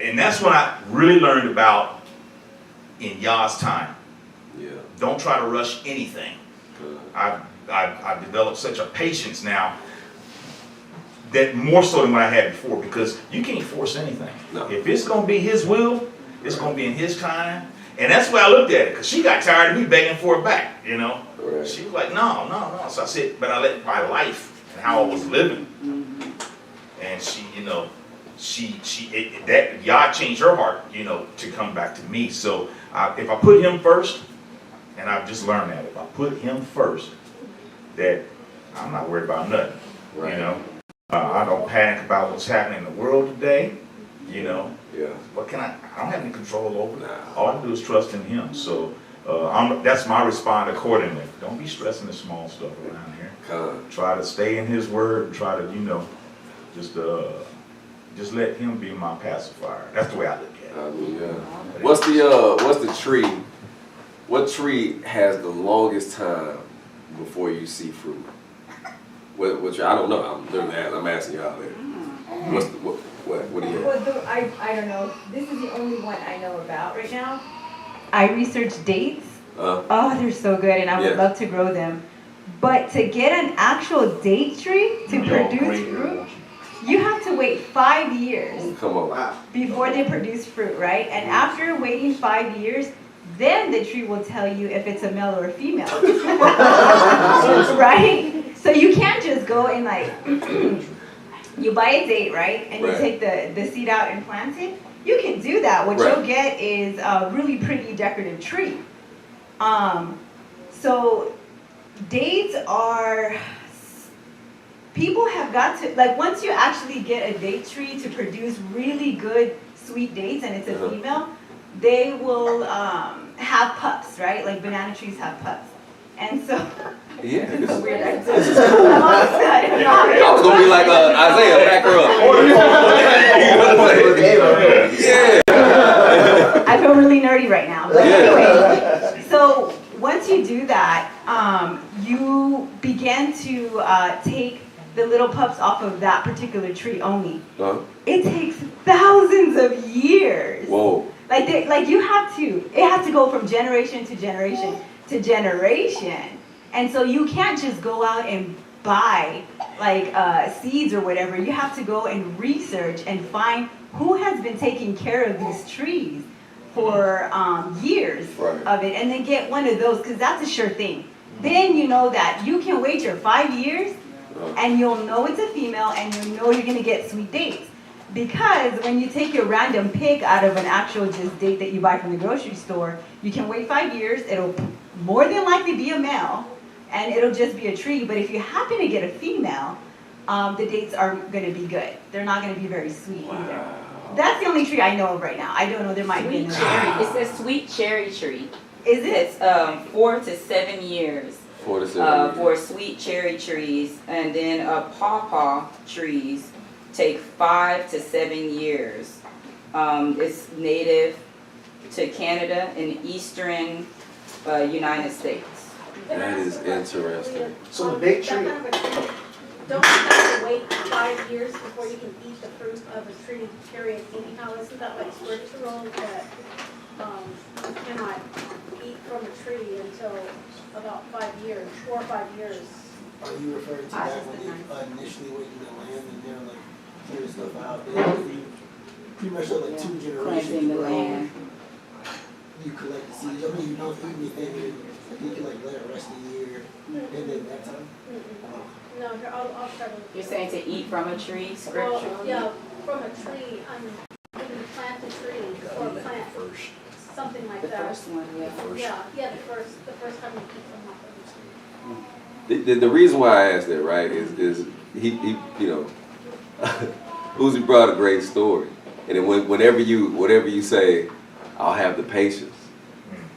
and that's when I really learned about in Yah's time. Yeah. Don't try to rush anything. I've developed such a patience now, that more so than what I had before, because you can't force anything. No. If it's going to be his will, it's going to be in his time. And that's why I looked at it, because she got tired of me begging for it back, you know. Right. She was like, no. So I said, but I let my life and how I was living. And she, you know, that Yah changed her heart, you know, to come back to me. So if I put him first, and I've just learned that, if I put him first, that I'm not worried about nothing, Right. you know. I don't panic about what's happening in the world today, you know. Yeah. What can I don't have any control over that. Nah. All I do is trust in him. So that's my response accordingly. Don't be stressing the small stuff around here. Try to stay in his word, try to, you know, just let him be my pacifier. That's the way I look at it. What's the tree? What tree has the longest time before you see fruit? What tree? I don't know. I'm asking y'all there. What do you have? Well, I don't know. This is the only one I know about right now. I researched dates. Oh, they're so good, and I would love to grow them. But to get an actual date tree to produce fruit, you have to wait 5 years. Come on. Before they produce fruit, right? And after waiting 5 years, then the tree will tell you if it's a male or a female. Right? So you can't just go and like, you buy a date, right? And you take the seed out and plant it. You can do that. What you'll get is a really pretty decorative tree. So dates are, people have got to, like once you actually get a date tree to produce really good sweet dates and it's a female, they will have pups, right? Like banana trees have pups. And so, Yeah. it's a weird idea. I'm almost done. I was gonna be like Isaiah, back her up. Yeah. I feel really nerdy right now. But anyway, so once you do that, you begin to take the little pups off of that particular tree only. It takes thousands of years. Whoa. Like you have to. It has to go from generation to generation to generation. And so you can't just go out and buy like seeds or whatever. You have to go and research and find who has been taking care of these trees for years of it, and then get one of those, because that's a sure thing. Then you know that you can wait your 5 years and you'll know it's a female and you know you're going to get sweet dates. Because when you take your random pick out of an actual just date that you buy from the grocery store, you can wait 5 years, it'll more than likely be a male, and it'll just be a tree. But if you happen to get a female, the dates are going to be good. They're not going to be very sweet either. That's the only tree I know of right now. I don't know, there might be Sweet another. cherry. It's a sweet cherry tree. Is it? It's 4 to 7 years 4 to 7 years. for sweet cherry trees, and then pawpaw trees take 5 to 7 years. It's native to Canada and eastern United States. That is interesting. So the big tree. Don't you have to wait 5 years before you can eat the fruit of a tree, period, anyhow? Isn't that like scriptural that you cannot eat from a tree until about 5 years, 4 or 5 years? Are you referring to that when you initially went into the land and they're like clearing stuff out? You pretty much like 2 generations. Cleansing the land. You collect the seeds. I mean, you don't eat anything. You can like let it rest a year, and then that time. No, here, I'll start with. You're saying to eat from a tree, Well, scripturally? yeah, from a tree, you can plant a tree or plant something like The that. first one, yeah. Yeah, the first time you eat from off of the tree. The reason why I asked that, right, is he you know, Uzi brought a great story, and then whatever you say, I'll have the patience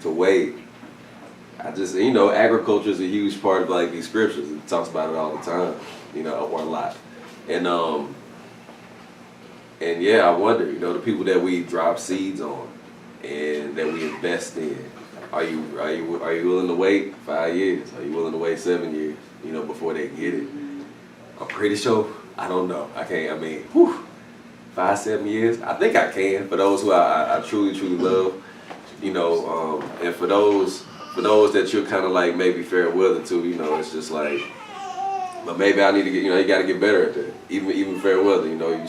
to wait. I just, you know, agriculture is a huge part of like these scriptures. It talks about it all the time, you know, or a lot, and yeah, I wonder, you know, the people that we drop seeds on and that we invest in. Are you willing to wait 5 years? Are you willing to wait 7 years? You know, before they get it. I'm pretty sure. I don't know. I can't. I mean, 5, 7 years. I think I can. For those who I truly love, you know, and for those that you're kind of like maybe fair weather to, you know, it's just like. But maybe I need to get. You know, you got to get better at that. Even fair weather. You know, you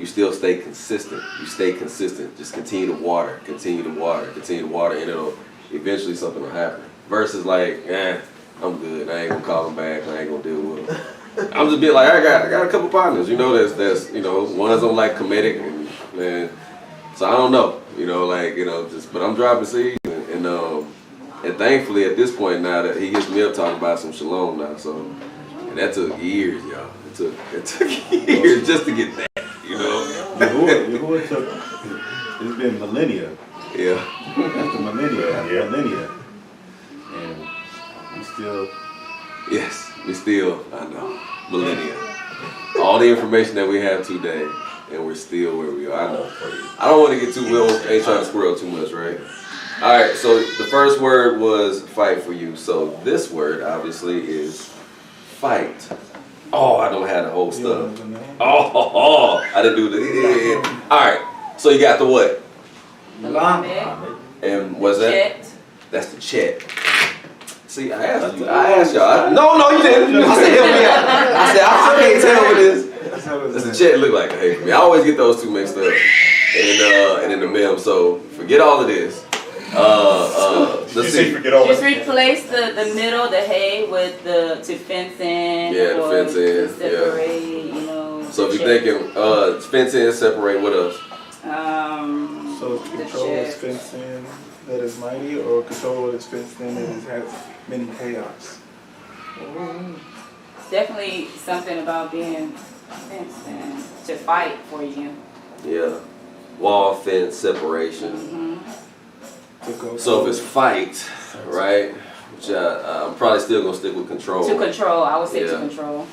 still stay consistent. You stay consistent. Just continue to water, and it'll eventually something will happen. Versus like, I'm good. I ain't gonna call them back. I ain't gonna deal with them. I'm just being like, I got a couple partners. You know, that's you know, one's on like comedic, and so I don't know. You know, like, you know, just but I'm dropping seeds, and thankfully at this point now that he hits me up talking about some shalom now. So and that took years, y'all. It took years just to get that. You know, Yahuwah took, it's been millennia. Yeah. After millennia. And we still. Yes, I know. Millennia. All the information that we have today, and we're still where we are. I know. I don't want to get too well, ain't trying to squirrel too much, right? All right, so the first word was fight for you. So this word, obviously, is fight. Oh, I don't have the whole stuff. Oh, I didn't do the. All right, so you got the what? The Lamed. And what's that? Chet. That's the chet. See, I asked y'all. No, you didn't. I said help me out. I said I can't tell what this. That's the chet look like. Hey, for me, I always get those two mixed up. And then the mem. So forget all of this. Let's see. Just replace the middle, the hay, with the to fence in. Yeah, the fence in. To separate, you know. So if you're thinking fence in, separate, what else? So control is fenced in that is mighty, or control is fenced in that has many chaos. Definitely something about being fenced in to fight for you. Yeah. Wall, fence, separation. So if it's fight, right? Which I'm probably still gonna stick with control. To control, I would say to control.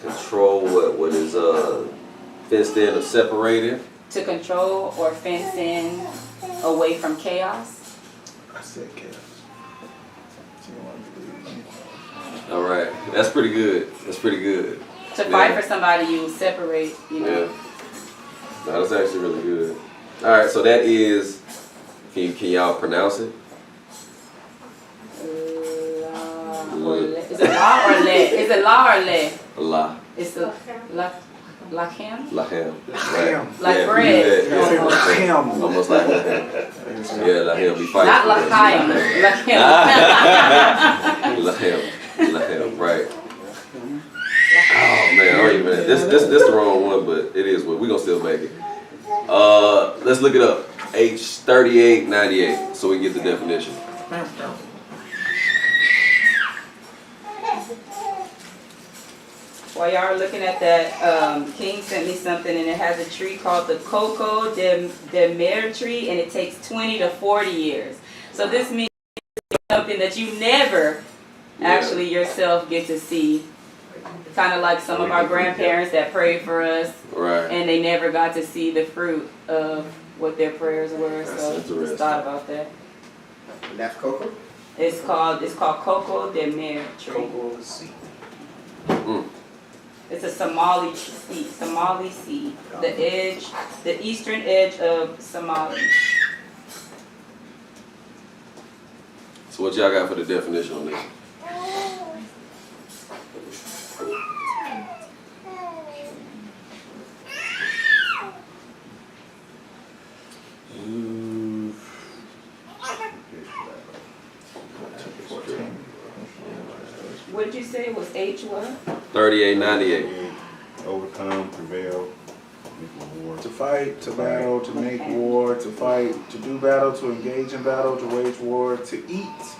Control what is fenced in or separated. To control or fence in away from chaos. I said chaos. All right, that's pretty good. To fight for somebody, you separate. You know. Yeah. No, that's actually really good. All right, so that is. Can y'all pronounce it? Is it la or le? Is it la or le? La. It's a lachem. Lachem. Right. Like yeah, bread. Lachem. Almost like lachem. Yeah, lachem. We fight. Not lachem. Lachem. Right. Oh man, I don't even. This the wrong one, but it is what we gonna still make it. Let's look it up. H3898, so we can get the definition. While y'all are looking at that, King sent me something, and it has a tree called the Coco de Mer tree, and it takes 20 to 40 years. So this means something that you never actually yourself get to see. Kind of like some of our grandparents that prayed for us, right, and they never got to see the fruit of what their prayers were. So just thought about that. And that's cocoa? It's called Coco de Mer tree. Cocoa of the sea. It's a Somali seed. The eastern edge of Somali. So what y'all got for the definition on this? What did you say was H what? 3898. Overcome, prevail, make war. To fight, to battle, to make war, to fight, to do battle, to engage in battle, to wage war, to eat,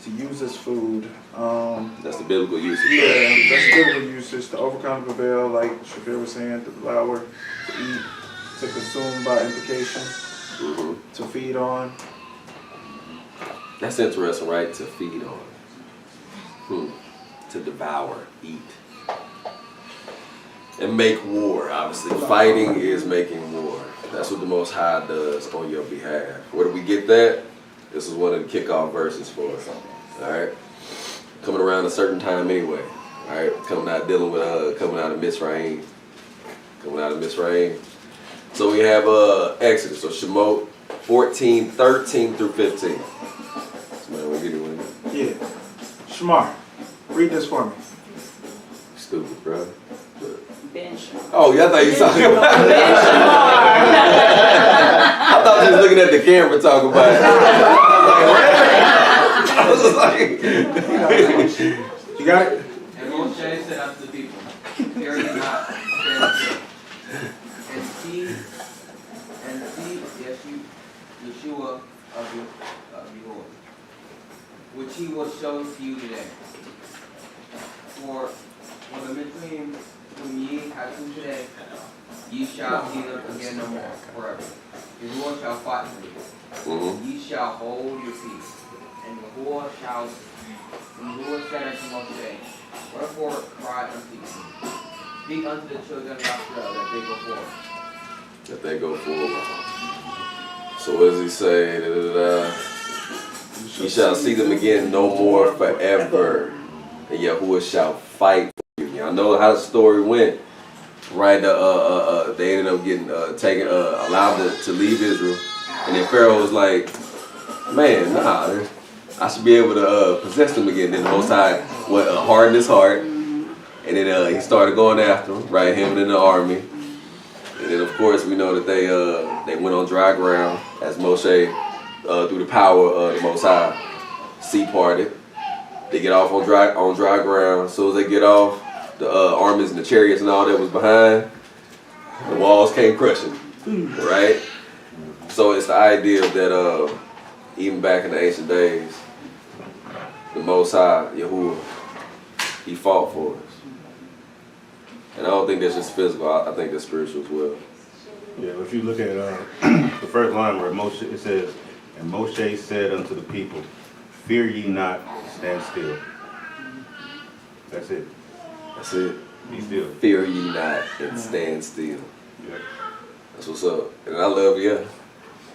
to use as food. That's the biblical usage. Yeah, that's biblical usage. To overcome, prevail, like Shafir was saying, to devour, to eat, to consume by implication, to feed on. That's interesting, right? To feed on. To devour, eat. And make war, obviously. Fighting is making war. That's what the Most High does on your behalf. Where do we get that? This is one of the kickoff verses for us. Alright? Coming around a certain time anyway. Alright? Coming out dealing with coming out of Misraim. Coming out of Misraim. So we have Exodus, so Shemot 14, 13 through 15. Somebody want to get it with me? Yeah. Shamar, read this for me. Stupid, bro. Ben. Oh, yeah, I thought you were talking about it. I thought you was looking at the camera talking about it. I was like, you got it? And Moshe said unto the people, fear ye not, stand still, and see Yeshua of Yahuwah, which he will show to you today. For when the Mitzrayim whom ye have seen today, ye shall see them again no more forever. Yahuwah shall fight for you. Ye shall hold your peace. And Yahuwah said unto Moshe, wherefore cry unto you? Speak unto the children of Israel that they go forth. that they go forward. So what does he say? You shall see them again no more forever. And Yahuwah shall fight for you. Y'all know how the story went. Right, they ended up getting allowed to leave Israel. And then Pharaoh was like, man, nah, I should be able to possess them again. Then the Most High hardened his heart. And then he started going after them, right, him and the army. And then, of course, we know that they went on dry ground as Moshe, through the power of the Most High, sea parted. They get off on dry ground. As soon as they get off, the armies and the chariots and all that was behind, the walls came crushing, right? So it's the idea that even back in the ancient days, the Most High, Yahuwah, he fought for us. And I don't think that's just physical, I think that's spiritual as well. Yeah, if you look at the first line where Moshe, it says, and Moshe said unto the people, fear ye not, stand still. That's it. That's it. Be still. Fear ye not and stand still. Yeah. That's what's up. And I love you.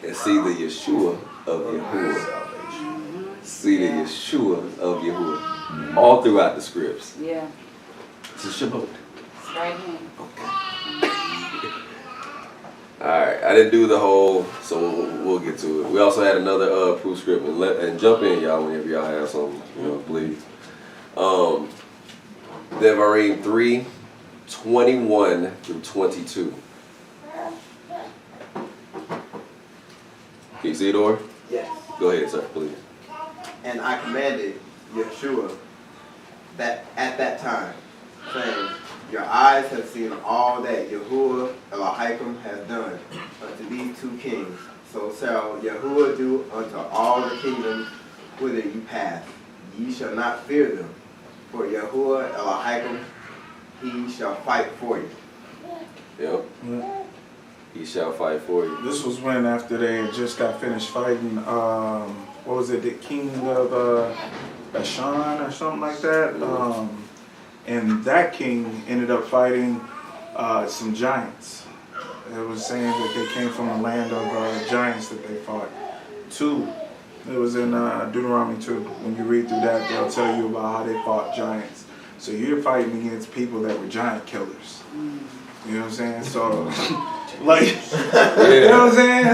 And see the Yeshua of Yahuwah. See the Yeshua of Yahuwah. All throughout the scripts. Yeah. It's a Shabbat. It's right here. Alright, I didn't do the whole, so we'll get to it. We also had another proof script, and jump in, y'all, whenever y'all have something, please. Devarim 3, 21 through 22. Can you see it, or? Yes. Go ahead, sir, please. And I commanded Yeshua that at that time, saying, your eyes have seen all that Yahuwah Elohim has done unto these two kings. So shall Yahuwah do unto all the kingdoms whither you pass. Ye shall not fear them, for Yahuwah Elohim, he shall fight for you. Yep. He shall fight for you. This was when after they had just got finished fighting, what was it, the king of Bashan or something like that? And that king ended up fighting some giants. It was saying that they came from a land of giants that they fought. 2. It was in Deuteronomy 2. When you read through that, they'll tell you about how they fought giants. So you're fighting against people that were giant killers. You know what I'm saying? So, like, you know what I'm saying?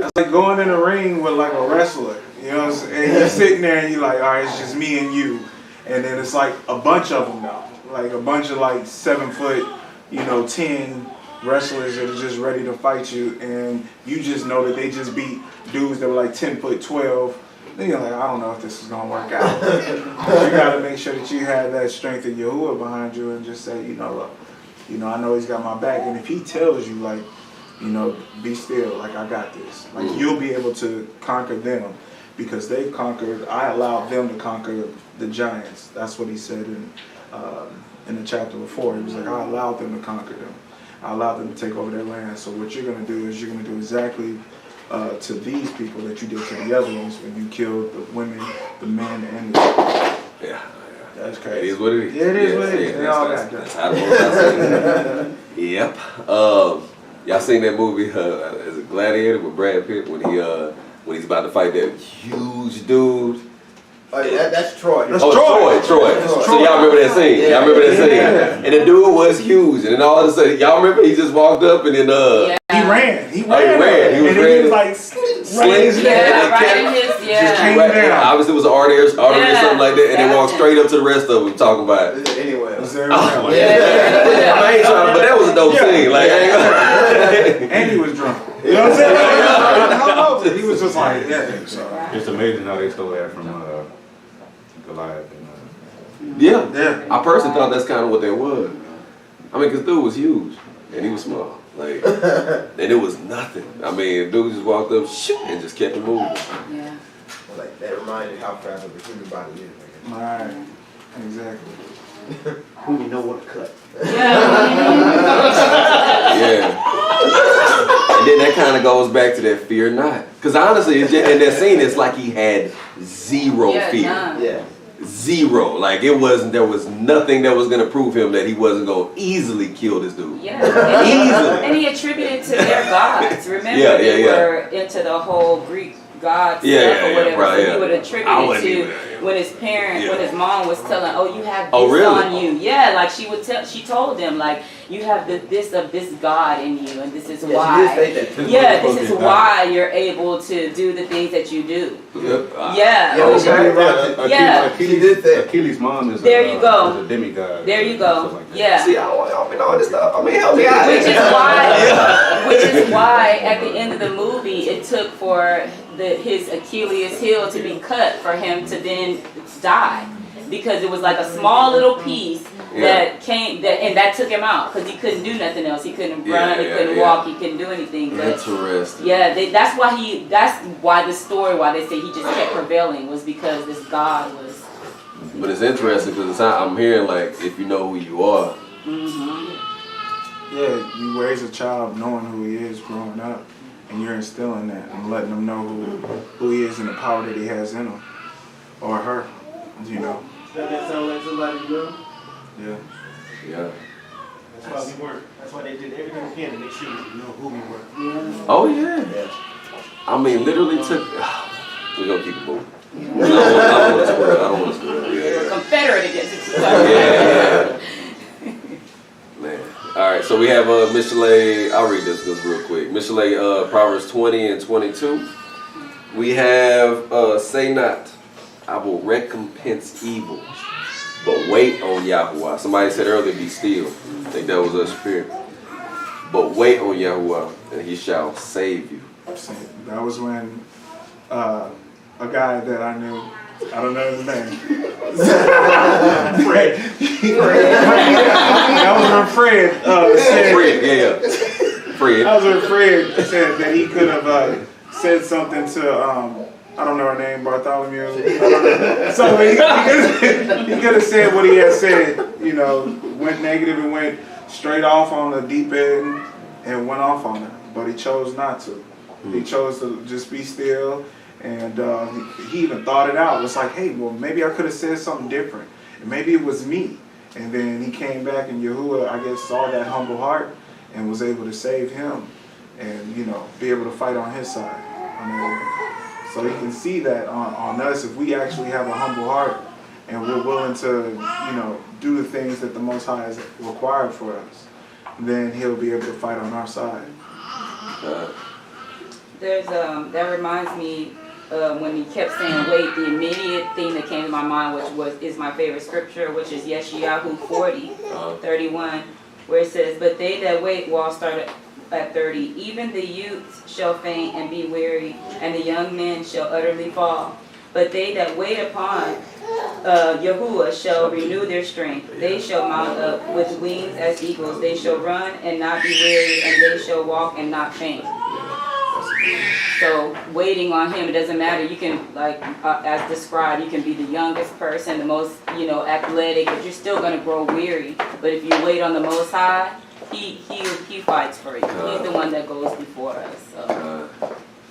It's like going in a ring with like a wrestler. You know what I'm saying? And you're sitting there and you're like, all right, it's just me and you. And then it's like a bunch of them now. Like a bunch of like 7 foot, 10 wrestlers that are just ready to fight you. And you just know that they just beat dudes that were like 10 foot 12 Then you're like, I don't know if this is gonna work out. You gotta make sure that you have that strength of Yahuwah behind you and just say, look, I know he's got my back. And if he tells you, like, be still, like, I got this. Like, you'll be able to conquer them because they've conquered, I allowed them to conquer the giants. That's what he said in the chapter before. He was like, I allowed them to conquer them. I allowed them to take over their land. So what you're going to do is you're going to do exactly to these people that you did to the other ones when you killed the women, the men, and the children. Yeah. That's crazy. It is what it is. Yeah, it is what it is. They all got that's how the Most High said it. Yep. Y'all seen that movie as a Gladiator with Brad Pitt when he's about to fight that huge dude? Oh, yeah, that's Troy. Troy. So y'all remember that scene? Y'all remember that scene? Yeah. And the dude was huge, and then all of a sudden, y'all remember he just walked up and then he ran. He was like slings it. Just came down. Obviously, it was an artery or something like that, and they walked straight up to the rest of them talking about it. Anyway. I ain't trying, but that was a dope scene. Like, and he was drunk. You know what I'm saying? I don't know. He was just like, It's amazing how they stole that from Goliath. Yeah. I personally thought that's kind of what they was. I mean, because dude was huge and he was small. Like, and it was nothing. I mean, dude just walked up, and just kept it moving. Yeah. Well, like that reminded how fragile the human body is. Right. Exactly. Who you know what to cut. Yeah. And then that kind of goes back to that fear not. Because honestly, in that scene, it's like he had zero fear. Yeah. Zero. Like there was nothing that was going to prove him that he wasn't going to easily kill this dude. Yeah. Easily. And he attributed to their gods. Remember, they were into the whole Greek god stuff or whatever. So he would attribute it to when his parents, when his mom was telling, oh, you have this on you. Yeah, like she told them, like, you have this of this God in you, and this is why. She did say that too. Yeah, this is why you're able to do the things that you do. Achilles' mom is there you go. is a demigod. There you go. Like yeah. See, I don't know all this stuff. I mean, help me out. Which is why at the end of the movie it took for his Achilles heel to be cut for him to then die, because it was like a small little piece that came and that took him out because he couldn't do nothing else. He couldn't run, he couldn't walk, he couldn't do anything. Interesting. Yeah, that's why the story, why they say he just kept prevailing, was because this God was. But it's interesting because I'm hearing, like, if you know who you are. Yeah, you raise a child knowing who he is growing up, and you're instilling that and letting them know who he is and the power that he has in him or her. Does that sound like somebody you know? Yeah. That's why we work. That's why they did everything we can to make sure we know who we were. Oh yeah. I mean, literally took. We're gonna keep it moving. I don't want to swear. They were Confederate against it. Yeah. Man. All right. So we have Mishlei. I'll read this real quick. Mishlei, Proverbs 20 and 22. We have say not, I will recompense evil, but wait on Yahuwah. Somebody said earlier, be still. I think that was us spirit. But wait on Yahuwah, and he shall save you. That was when a guy that I knew, I don't know his name. Fred. That was when Fred said. Fred. That was when Fred said that he could have said something to I don't know her name, Bartholomew. So he could have said what he had said, went negative and went straight off on the deep end and went off on her. But he chose not to. He chose to just be still, and he even thought it out. It was like, hey, well, maybe I could have said something different. And maybe it was me. And then he came back, and Yahuwah, I guess, saw that humble heart and was able to save him and, be able to fight on his side. So you can see that on us, if we actually have a humble heart and we're willing to, do the things that the Most High has required for us, then he'll be able to fight on our side. There's that reminds me when he kept saying wait, the immediate thing that came to my mind, which is my favorite scripture, which is Yeshayahu 40:31, where it says, but they that wait will all start at 30. Even the youths shall faint and be weary, and the young men shall utterly fall. But they that wait upon Yahuwah shall renew their strength. They shall mount up with wings as eagles. They shall run and not be weary, and they shall walk and not faint. So waiting on him, it doesn't matter. You can, like as described, you can be the youngest person, the most, athletic, but you're still going to grow weary. But if you wait on the Most High, he fights for you. He's the one that goes before us. So.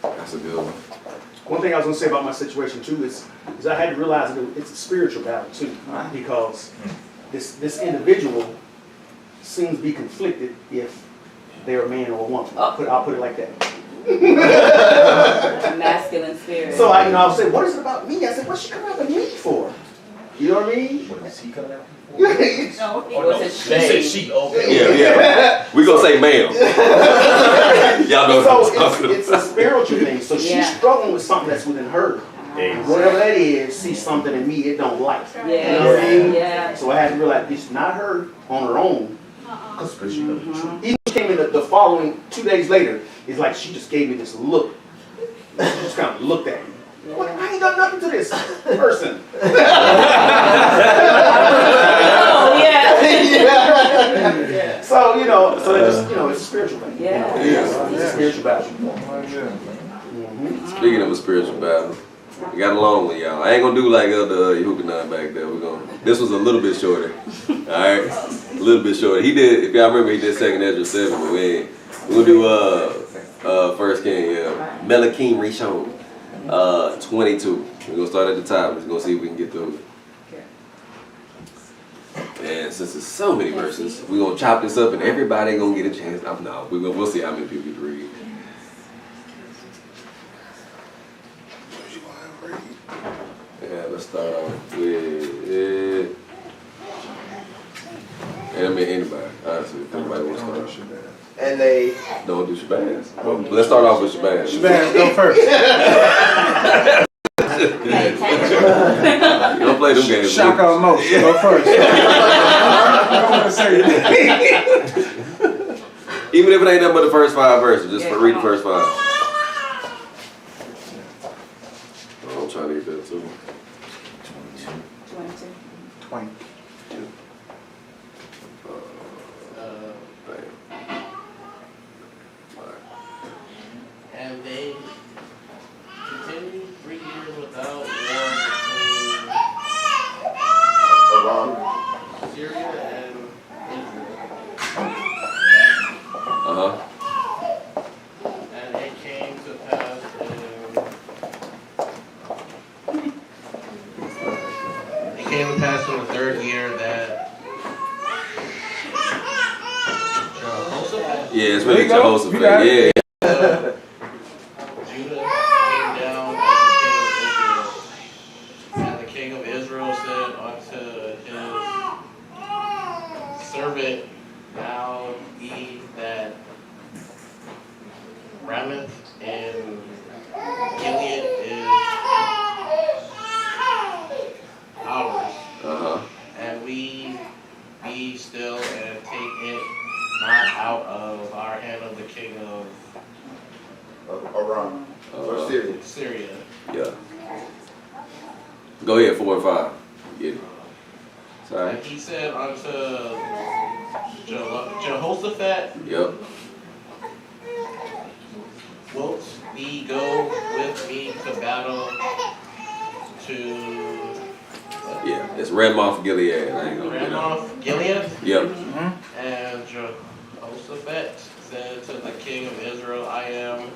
That's a good one. One thing I was going to say about my situation too is I had to realize that it's a spiritual battle too, because this individual seems to be conflicted if they're a man or a woman. I'll put it like that. Masculine spirit. So I was saying, what is it about me? I said, what's she coming after me for? You know what I mean? What is he coming after? No, it was a she. You said she, okay. Yeah. We gonna say ma'am. Y'all know what I'm talking about. It's a spiritual thing. So she's struggling with something that's within her. And whatever that is, sees something in me it don't like. Yeah. You know what I mean? Yeah. So I had to realize it's not her on her own. Because even came in the following 2 days later, it's like she just gave me this look. She just kind of looked at me. What? I ain't done nothing to this person. Oh, yeah. So, so it just, it's a spiritual thing. Yeah. It's a spiritual battle. Speaking of a spiritual battle, we got a long one, y'all. I ain't gonna do like other Yehukanah back there. This was a little bit shorter. Alright? A little bit shorter. He did, if y'all remember, he did 2nd Ezra 7, but we're gonna do First King, Melachim Rishon. 22. We're gonna start at the top. We're gonna see if we can get through it. And since there's so many verses, we're gonna chop this up and everybody gonna get a chance. No, we'll see how many people can read. Yeah, let's start off with anybody. Honestly, if anybody wants to start. And they don't do Shabazz. Let's start off with Shabazz. Shabazz, go first. You don't play them games. Shock out most. Go first. I don't want to say it. Even if it ain't nothing but the first 5 verses, just read the first 5. Oh, I'm trying to get that too. 20. And they continued 3 years without war between Syria and Israel. And it came to pass in the 3rd year that Jehoshaphat. Yeah, it's really Jehoshaphat. Yeah. Judah came down as the king of Israel. And the king of Israel said unto his servant, now ye that Ramoth and Gilead is ours, and we be still and take it not out of our hand of the king of Aram or Syria. Syria. Yeah. Go ahead, 4 and 5. Get it. Sorry. And he said unto Jehoshaphat, Yep. wilt thee go with me to battle to Yeah, it's Ramoth Gilead. I ain't gonna Ramoth Gilead? Yep. And Jehoshaphat said to the king of Israel, I am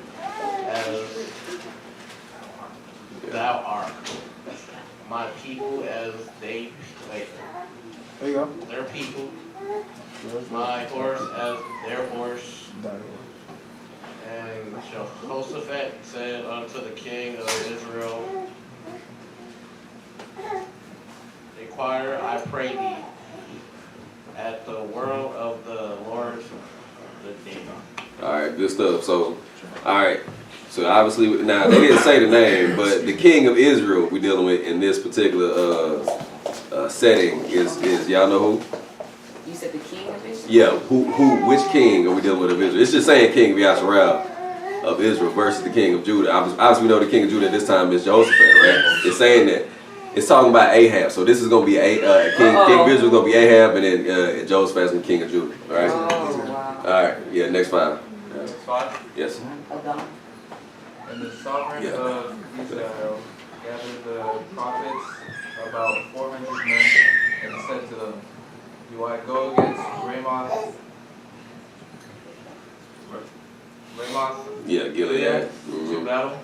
as thou art. My people as they, like, there you go. Their people. My horse as their horse. And Jehoshaphat said unto the king of Israel, inquire, I pray thee, at the word of the Lord the day. Alright, good stuff. So, alright. So obviously, now they didn't say the name, but the king of Israel we're dealing with in this particular setting is y'all know who? You said the king of Israel? Yeah, which king are we dealing with of Israel? It's just saying king of Yasharal. of Israel versus the king of Judah. Obviously, we know the king of Judah at this time is Jehoshaphat, right? It's saying that. It's talking about Ahab. So this is going to be king of Israel is going to be Ahab, and then Jehoshaphat is going to be king of Judah. All right? All right. Yeah, next 5. Next 5? Yes. And the sovereign of Israel gathered the prophets, about 400 men, and said to them, do I go against Ramoth, Yeah, Gilead. to battle,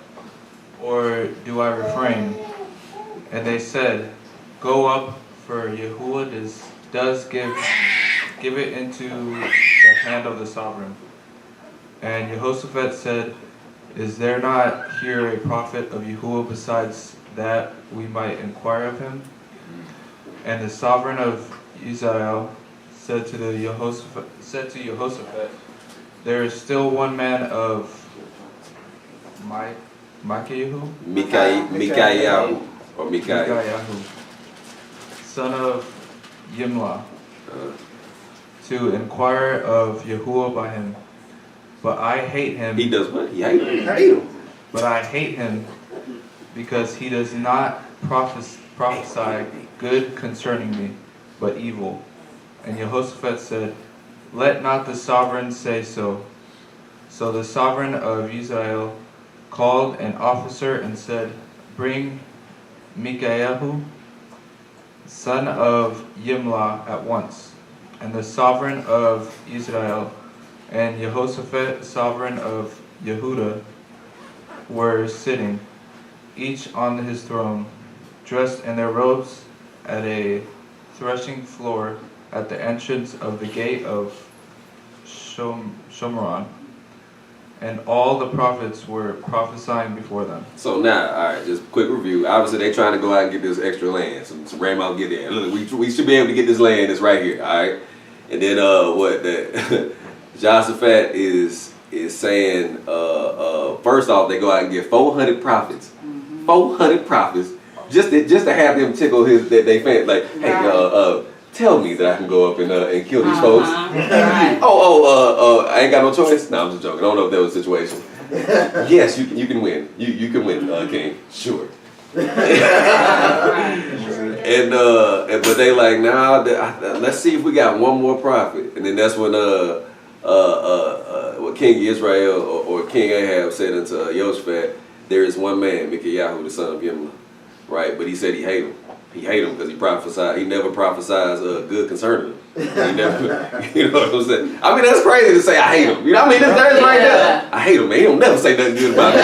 or do I refrain? And they said, go up, for Yahuwah does give it into the hand of the sovereign. And Jehoshaphat said, is there not here a prophet of Yahuwah besides that we might inquire of him? And the sovereign of Israel said to Jehoshaphat, there is still one man of Micaiah, son of Yimlah, to inquire of Yahuwah by him. But I hate him. He does what? He hate him. But I hate him because he does not prophesy good concerning me, but evil. And Jehoshaphat said, let not the sovereign say so. So the sovereign of Israel called an officer and said, bring Micaiah, son of Yimlah, at once. And the sovereign of Israel and Jehoshaphat, sovereign of Yehuda, were sitting, each on his throne, dressed in their robes, at a threshing floor at the entrance of the gate of Shomeron. And all the prophets were prophesying before them. So now, all right, just a quick review. Obviously, they trying to go out and get this extra land. Some Ramoth get there. Look, we should be able to get this land that's right here, all right? And then Jehoshaphat is saying, first off, they go out and get 400 prophets. 400 prophets, just to have them tickle they fan, like, hey, tell me that I can go up and kill these folks. I ain't got no choice. No, I'm just joking. I don't know if that was the situation. Yes, you can win. You can win, King. Sure. And but they like, nah, let's see if we got one more prophet. And then that's when King Israel or King Ahab said unto Jehoshaphat, there is one man, Micaiah, the son of Yimlah, right? But he said he hate him. He hate him because he prophesied. He never prophesies good concerning him. He never, you know what I'm saying? I mean, that's crazy to say I hate him. You know what I mean? That's right there. I hate him, man. He don't never say nothing good about me. I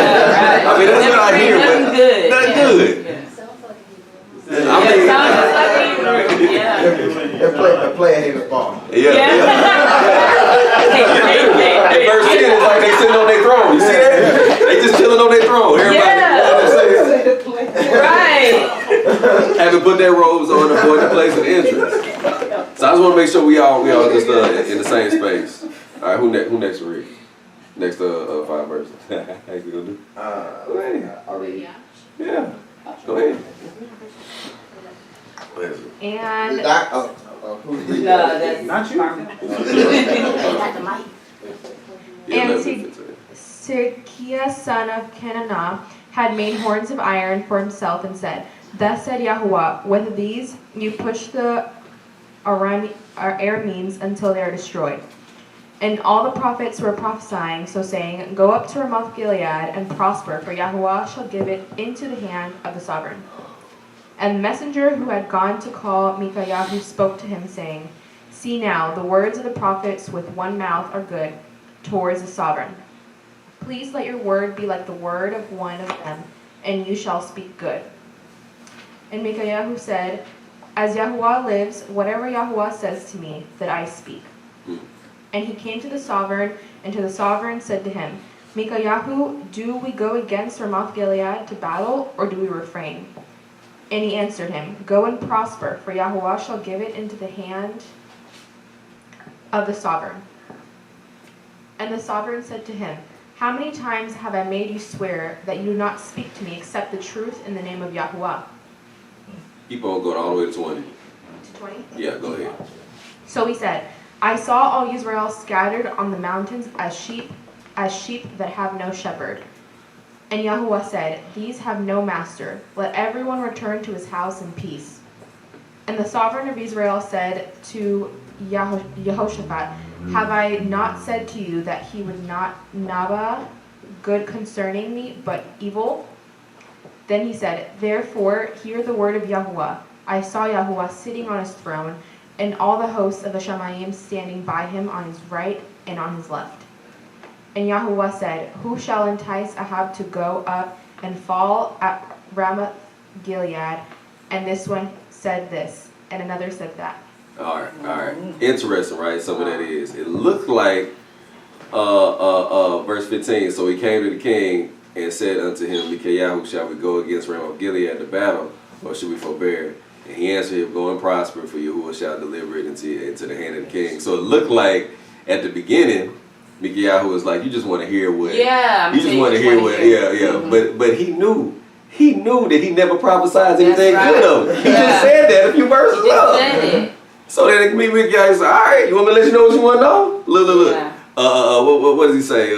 mean, that's what I hear, but nothing good. The player haters ball. Yeah. Verse 10 is like they sitting on their throne. You see that? They just chilling on their throne. Everybody, you know what I'm saying? Right. Having put their robes on to avoid the place of entrance. So I just want to make sure we all just in the same space. All right, who next to read? Next 5 verses. How you gonna do? Go ahead. I'll read. Yeah. Go ahead. And Not you. And Sirkiah, son of Kenanah, had made horns of iron for himself and said, thus said Yahuwah, with these you push the Arameans until they are destroyed. And all the prophets were prophesying, so saying, go up to Ramoth Gilead and prosper, for Yahuwah shall give it into the hand of the sovereign. And the messenger who had gone to call Micaiah spoke to him, saying, see now, the words of the prophets with one mouth are good towards the sovereign. Please let your word be like the word of one of them, and you shall speak good. And Micaiah said, as Yahuwah lives, whatever Yahuwah says to me, that I speak. And he came to the sovereign, and to the sovereign said to him, Micaiah, do we go against Ramoth Gilead to battle, or do we refrain? And he answered him, go and prosper, for Yahuwah shall give it into the hand of the sovereign. And the sovereign said to him, how many times have I made you swear that you do not speak to me except the truth in the name of Yahuwah? Keep on going all the way to 20. To 20? Yeah, go ahead. So he said, I saw all Israel scattered on the mountains as sheep as sheep that have no shepherd. And Yahuwah said, These have no master. Let everyone return to his house in peace. And the sovereign of Israel said to Yehoshaphat, Have I not said to you that he would not naba good concerning me, but evil? Then he said, Therefore hear the word of Yahuwah. I saw Yahuwah sitting on his throne, and all the hosts of the Shamayim standing by him on his right and on his left. And Yahuwah said, Who shall entice Ahab to go up and fall at Ramoth Gilead? And this one said this, and another said that. All right. Interesting, right? Some of that is. It looked like verse 15. So he came to the king and said unto him, Mikayahu, shall we go against Ramoth Gilead to battle, or should we forbear? And he answered him, Go and prosper, for Yahuwah shall deliver it into the hand of the king. So it looked like at the beginning, Mikayahu was like, you just want to hear what. Yeah, you just want to hear what. Yeah. Mm-hmm. But he knew that he never prophesied anything right. good of him. He just said that a few verses up. So then Mikayahu said, all right, you want me to let you know what you want to know? Look. Yeah. What does he say?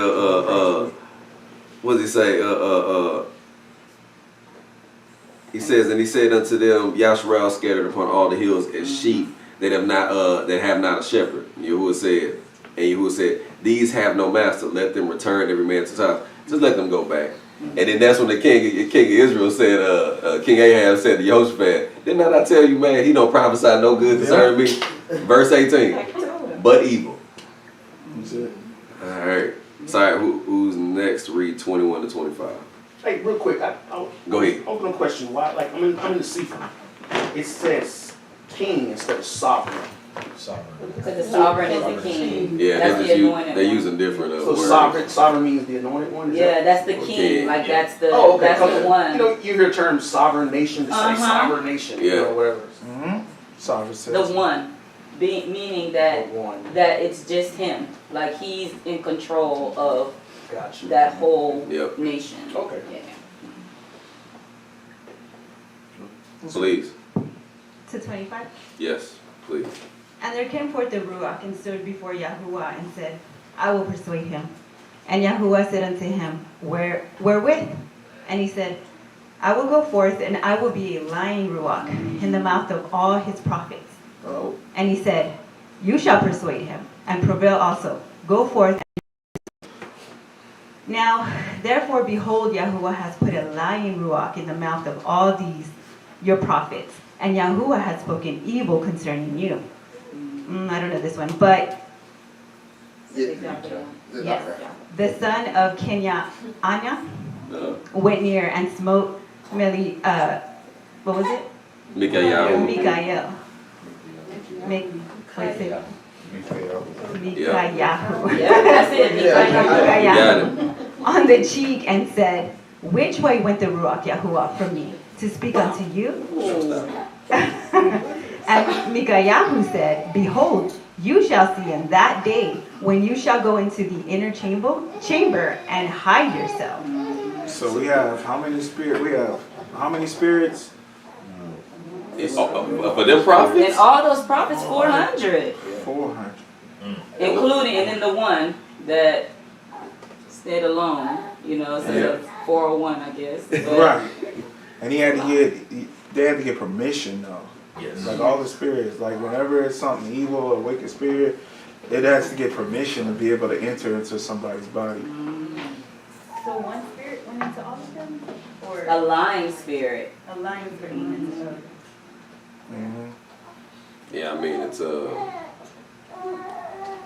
What does he say? He says, and he said unto them, Yasharal scattered upon all the hills as sheep that have not a shepherd. Yahuwah said, These have no master. Let them return every man to his house. Just let them go back. And then that's when the king of Israel said, King Ahab said to Yehoshaphat, Did not I tell you, man, he don't prophesy no good concerning me? Verse 18. But evil. That's it. All right. Sorry, who's next? Read 21 to 25. Hey, real quick, Go ahead. Open a question. Why? Like, I'm in the Sefer. It says king instead of sovereign. Because the sovereign is the king. Yeah, that's the anointed they're one. using different So words. sovereign means the anointed one? Yeah, that's the king. Like that's the okay. that's the one. You know, you hear the term sovereign nation, to say sovereign nation, Yeah. or whatever. Mm-hmm. Sovereign The says. one. Meaning that it's just him. Like he's in control of that whole nation. Okay. Yeah. Please. To 25? Yes, please. And there came forth the Ruach and stood before Yahuwah and said, I will persuade him. And Yahuwah said unto him, Wherewith? And he said, I will go forth and I will be a lying Ruach in the mouth of all his prophets. Oh. And he said, You shall persuade him and prevail also. Go forth. Now, therefore, behold, Yahuwah has put a lying Ruach in the mouth of all these your prophets. And Yahuwah has spoken evil concerning you. I don't know this one, but yes, the son of Anya went near and smote what was it? Mikayahu. Mikayahu. Yeah, that's it. Mikayahu. On the cheek and said, Which way went the Ruach Yahuwah from me? To speak unto you? And Mikayahu said, Behold, you shall see in that day when you shall go into the inner chamber and hide yourself. So we have how many spirits? For them prophets? And all those prophets, 400. 400. Including, and then the one that stayed alone, so 401, I guess. But Right. And they had to get permission though. Yes. Like all the spirits, like whenever it's something evil or wicked spirit, it has to get permission to be able to enter into somebody's body. So one spirit went into all of them? Or a lying spirit. a lying spirit went into all of them? Yeah, I mean, it's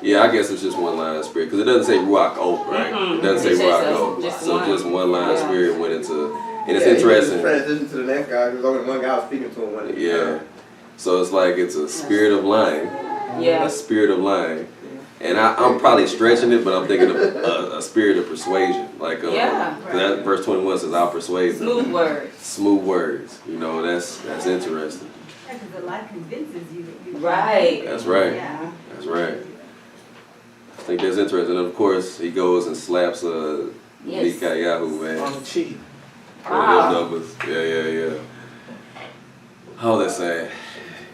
yeah, I guess it's just one line of spirit, because it doesn't say Ruach O, right? It doesn't say Ruach O. So just one line of spirit went into, and it's interesting. He was transitioning to the next guy. There was only one guy was speaking to him. Yeah. So it's like it's a spirit of lying. Yeah. A spirit of lying. And I'm probably stretching it, but I'm thinking of a spirit of persuasion. Like, that verse 21 says, I'll persuade them. Smooth words. Smooth words. That's interesting. Yeah, because the lie convinces you that you Right. That's right. Yeah. That's right. I think that's interesting. And of course, he goes and slaps Mikayahu, man. On the cheek. Wow. Numbers. Yeah. Oh, that's sad.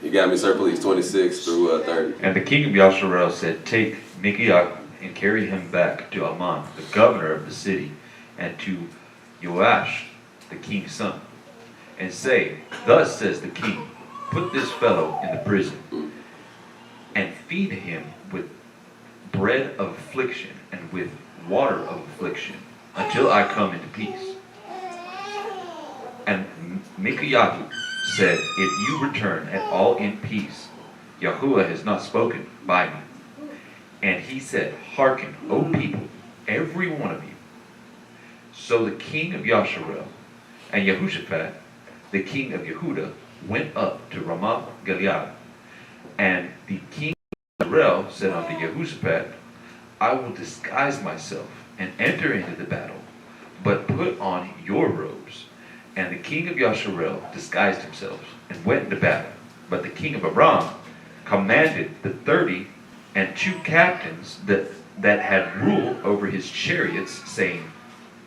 You got me, sir, please. 26 through 30. And the king of Yasharel said, Take Mikayahu and carry him back to Amon, the governor of the city, and to Joash, the king's son, and say, thus says the king, put this fellow in the prison, and feed him with bread of affliction and with water of affliction, until I come into peace. And Micaiah said, if you return at all in peace, Yahuwah has not spoken by me. And he said, hearken, O people, every one of you. So the king of Yasharel and Yehoshaphat, the king of Yehuda, went up to Ramoth Gilead. And the king of Israel said unto Yehoshaphat, I will disguise myself and enter into the battle, but put on your robes. And the king of Yasharel disguised himself and went into battle. But the king of Aram commanded the 32 captains that had rule over his chariots, saying,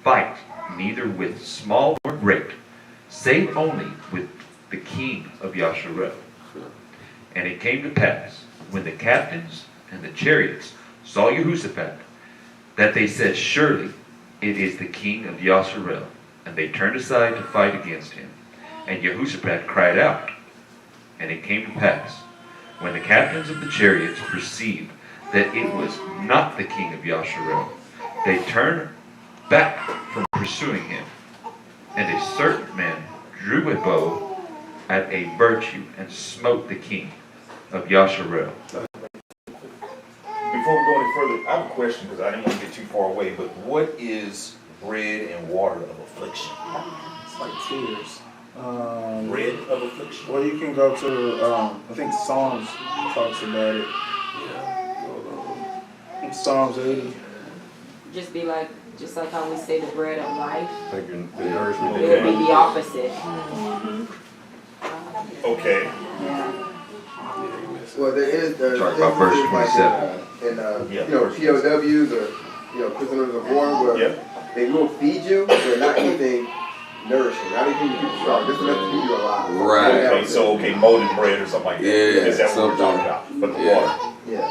fight neither with small or great, save only with the king of Yasharel. And it came to pass, when the captains and the chariots saw Yehoshaphat, that they said, surely it is the king of Yasharel. And they turned aside to fight against him. And Yehoshaphat cried out. And it came to pass, when the captains of the chariots perceived that it was not the king of Yasharel, they turned back from pursuing him. And a certain man drew a bow at a virtue and smote the king of Yasharel. Before we go any further, I have a question because I didn't want to get too far away, but what is bread and water of affliction? It's like tears. Bread of affliction? Well, you can go to, I think Psalms talks about it. Psalms 80. Just be like, just like how we say the bread of life. Like the nourishment. It would be the opposite. Okay. Well, there is Talk about verse 27. in POWs or prisoners of war where they will feed you, but not anything nourishing. Not anything to keep you strong. Just enough to keep you alive. Right. Okay, so molten bread or something like that. Yeah, Is that what we're talking about? But the water. Yeah.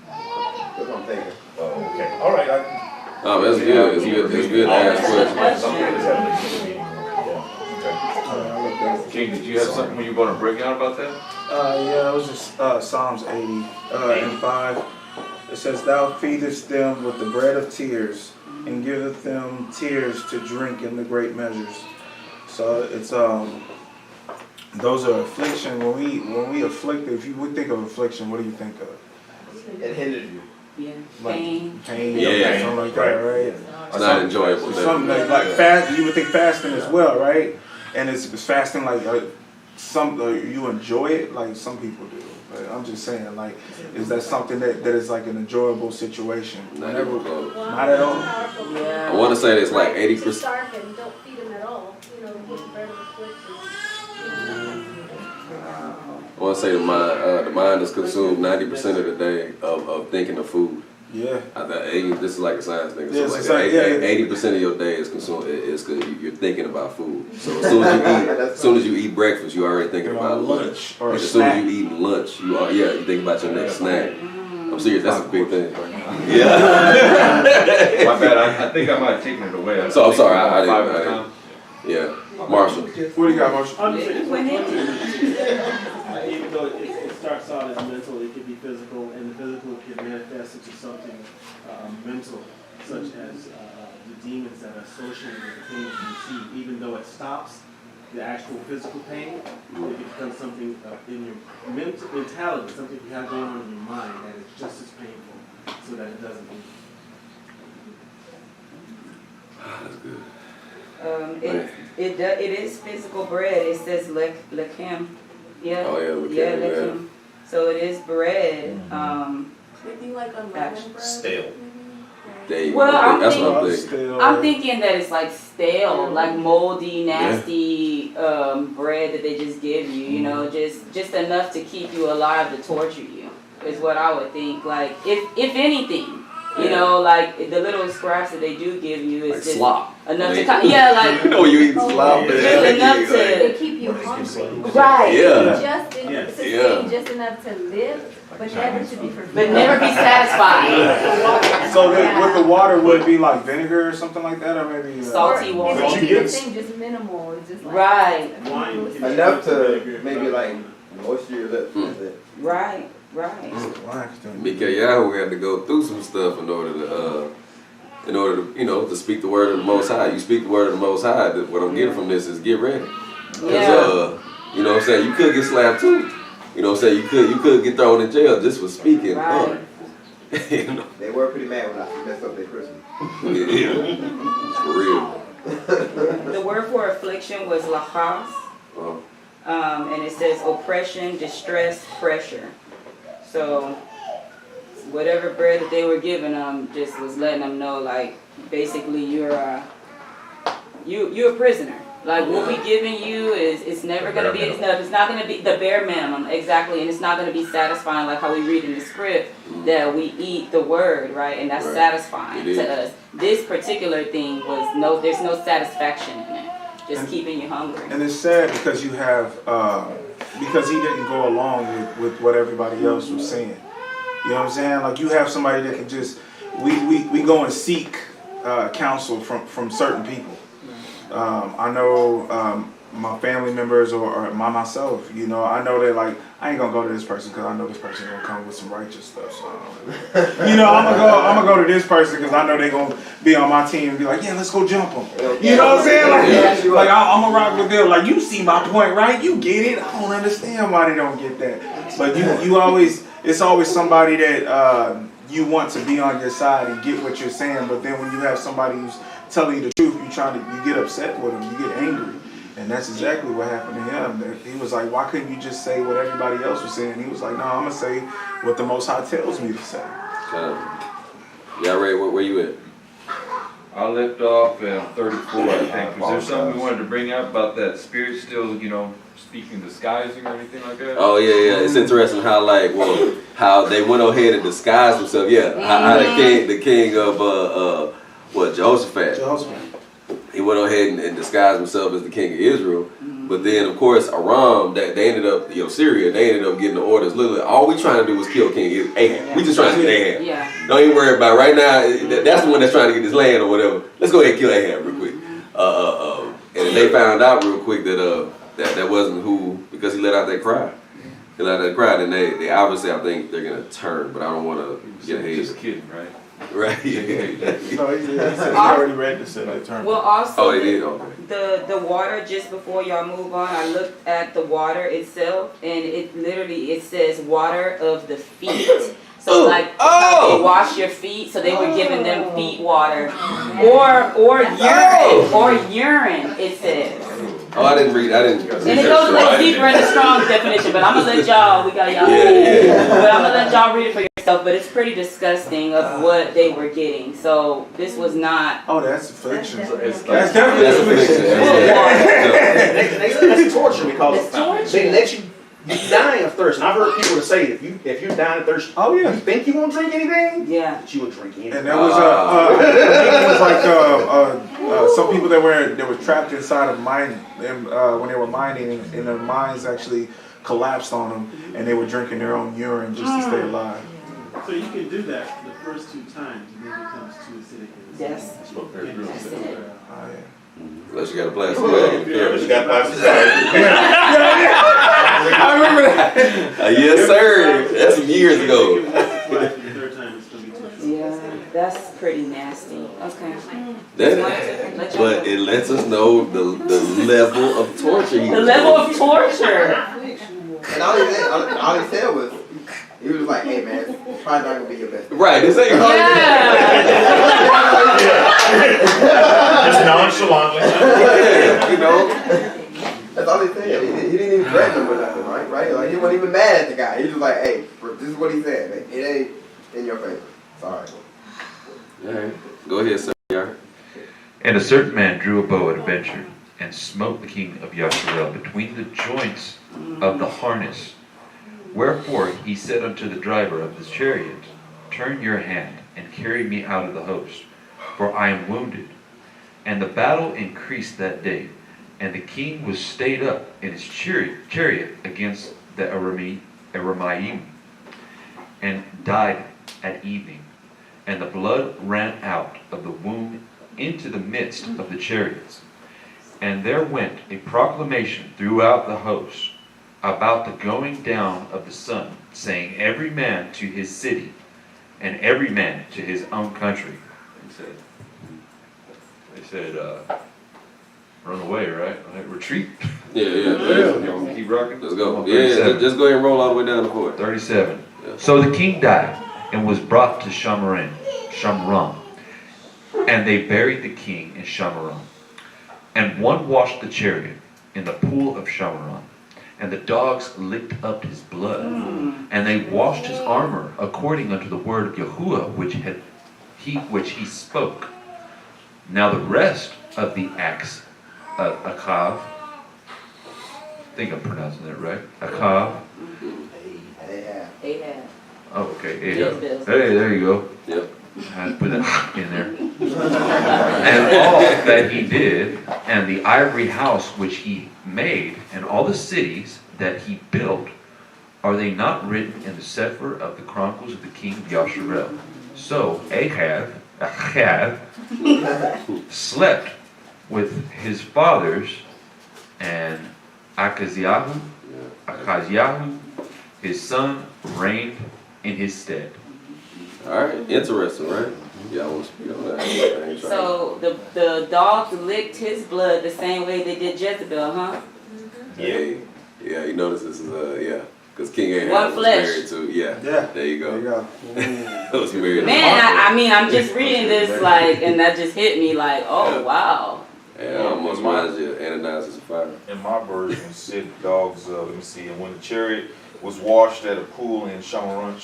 That's what I'm thinking. Oh, okay. All right. Oh, that's good. It's good. It's good to ask questions. King, did you have something when you were going to break down about that? Yeah, it was just Psalms 80 and 5. It says, thou feedest them with the bread of tears, and giveth them tears to drink in the great measures. So it's those are affliction. When we afflict, if you would think of affliction, what do you think of? It hindered you. Yeah. Like pain, Yeah. something like that, right? It's not enjoyable. Something like fast. You would think fasting as well, right? And it's fasting like you enjoy it, like some people do. But I'm just saying, like, is that something that is like an enjoyable situation? Not at all. Not at all. I want to say it's like 80%. Starving, don't feed them at all. With bread of affliction. I want to say the mind is consumed 90% of the day of thinking of food. Yeah. This is like a science thing. Yeah, So it's like like, 80% of your day is consumed. It's good. You're thinking about food. So as soon as you eat breakfast, you're already thinking about lunch. Or as soon as you eat lunch, you think about your next snack. I'm serious. That's a big thing. Yeah. My bad. I think I might have taken it away. So I'm sorry. I didn't. Yeah. Marshall. What do you got, Marshall? Even though it starts out as mental, it can be physical, and the physical can manifest into something mental, such as the demons that are associated with the things you see. Even though it stops the actual physical pain, it becomes something in your mentality, something you have going on in your mind that is just as painful, so that it doesn't leave. That's good. It is physical bread. It says lechem. Yeah. Oh yeah, we yeah, can. lechem. So it is bread. Could be like unleavened bread. Stale. Well, I'm I'm thinking that it's like stale, like moldy, nasty bread that they just give you. You know, just enough to keep you alive to torture you is what I would think. Like if anything. You know, like the little scraps that they do give you is like just slop. enough to like you know you eat slop, just enough to keep you hungry. Right. Yeah. Just Yes. Sustain just enough to live, but never to be fulfilled. But never be satisfied. So with the water, would it be like vinegar or something like that, or maybe Salty water. If But you you get get thing just minimal, it's just like Right. Enough to maybe like moisture your lips with it. Right. Mikael had to go through some stuff in order to, to speak the word of the Most High. You speak the word of the Most High. What I'm getting from this is get ready. Because, you know what I'm saying, you could get slapped too. You know what I'm saying, you could get thrown in jail just for speaking. Right. You know? They were pretty mad when I messed up their Christmas. Yeah, for real. The word for affliction was lahas, and it says oppression, distress, pressure. So whatever bread that they were giving them just was letting them know, like, basically you're a prisoner. Like, what we giving you it's never gonna be, it's not gonna be the bare minimum, exactly, and it's not gonna be satisfying like how we read in the script that we eat the word, right? And that's satisfying to us. This particular thing was there's no satisfaction in it. Just keeping you hungry. And it's sad because you have, because he didn't go along with what everybody else was saying. You know what I'm saying? Like, you have somebody that can just, we go and seek counsel from certain people. I know my family members or myself, you know, I know that, like, I ain't gonna go to this person because I know this person gonna come with some righteous stuff. So, you know, I'm gonna go to this person because I know they gonna be on my team and be like, yeah, let's go jump them. You know what I'm saying? Like I'm gonna rock with them. Like, you see my point, right? You get it. I don't understand why they don't get that. But you always, it's always somebody that you want to be on your side and get what you're saying. But then when you have somebody who's telling you the truth, you get upset with them, you get angry. And that's exactly what happened to him. He was like, why couldn't you just say what everybody else was saying? He was like, no, I'm going to say what the Most High tells me to say. Y'all ready? Where you at? I left off at 34, I think. Was there something we wanted to bring up about that spirit still, speaking, disguising or anything like that? Oh, yeah. It's interesting how, how they went ahead and disguised themselves. Yeah, how the king of, Jehoshaphat. He went ahead and disguised himself as the king of Israel. But then, of course, Aram, they ended up, Syria, they ended up getting the orders. Literally, all we trying to do is kill King Ahab. We just trying to get Ahab. Yeah. Don't even worry about it. Right now, that's the one that's trying to get this land or whatever. Let's go ahead and kill Ahab real quick. And they found out real quick that wasn't who, because he let out that cry. He let out that cry, and they obviously, I think they're going to turn, but I don't want to get ahead. Just kidding, right? Right. No, he already read this in the term. Well, also, they did? Okay. the water, just before y'all move on, I looked at the water itself, and it says water of the feet. So how they wash your feet, so they were giving them feet water, or urine, it says. Oh, I didn't. And it goes a little deeper in the Strong's definition, but I'm gonna let y'all. We got y'all. Yeah. But I'm gonna let y'all read it for yourself. But it's pretty disgusting of what they were getting. So this was not. Oh, that's affliction. That's definitely affliction. That's torture because they let you dying of thirst. And I've heard people say if you're dying of thirst, you think you won't drink anything? Yeah. But you will drink anything. And there was it was like some people that were trapped inside of mining, when they were mining, and the mines actually collapsed on them, and they were drinking their own urine just to stay alive. So you can do that the first 2 times, and then it becomes too acidic. Yes. Unless you got a plastic bag. You got plastic I remember that. Yes, sir. That's some years ago. Yeah, that's pretty nasty. Okay. But it lets us know the level of torture. The level of torture. And all he said was, he was like, hey man, it's probably not gonna be your best. Right, this ain't Just nonchalantly. You know? That's all he said. He didn't even threaten him with nothing, right? Like, he wasn't even mad at the guy. He was like, hey, this is what he said. Like, it ain't in your favor. Sorry. All right. Go ahead, sir. And a certain man drew a bow at a venture and smote the king of Yasharel between the joints of the harness. Wherefore he said unto the driver of the chariot, turn your hand and carry me out of the host, for I am wounded. And the battle increased that day, and the king was stayed up in his chariot against the Arameim, and died at evening. And the blood ran out of the womb into the midst of the chariots. And there went a proclamation throughout the host about the going down of the sun, saying, every man to his city, and every man to his own country. They said, run away, right? Retreat. Yeah. Keep rocking. Let's go. Yeah, just go ahead and roll all the way down to 4. 37. Yeah. So the king died and was brought to Shamron, and they buried the king in Shamron. And one washed the chariot in the pool of Shamron, and the dogs licked up his blood, and they washed his armor according unto the word of Yahuwah which he spoke. Now the rest of the acts of Achav, I think I'm pronouncing that right, Achav. Ahab. Oh, okay, Ahab. Hey, there you go. Yep. I had to put that in there. And all that he did, and the ivory house which he made, and all the cities that he built, are they not written in the Sefer of the Chronicles of the king of Yasharel? So Ahab slept with his fathers, and Achaziah, his son, reigned in his stead. All right, interesting, right? Yeah, I want to speak on that. So the dogs licked his blood the same way they did Jezebel, huh? Yeah, you notice this is yeah, because King Ahab One was flesh. married to There you go. Was married. Man, I mean, I'm just reading this like, and that just hit me like, oh wow. Yeah, almost reminds you of Ananias and Sapphira. In my version, said dogs. Let me see. And when the chariot was washed at a pool in Shamaron,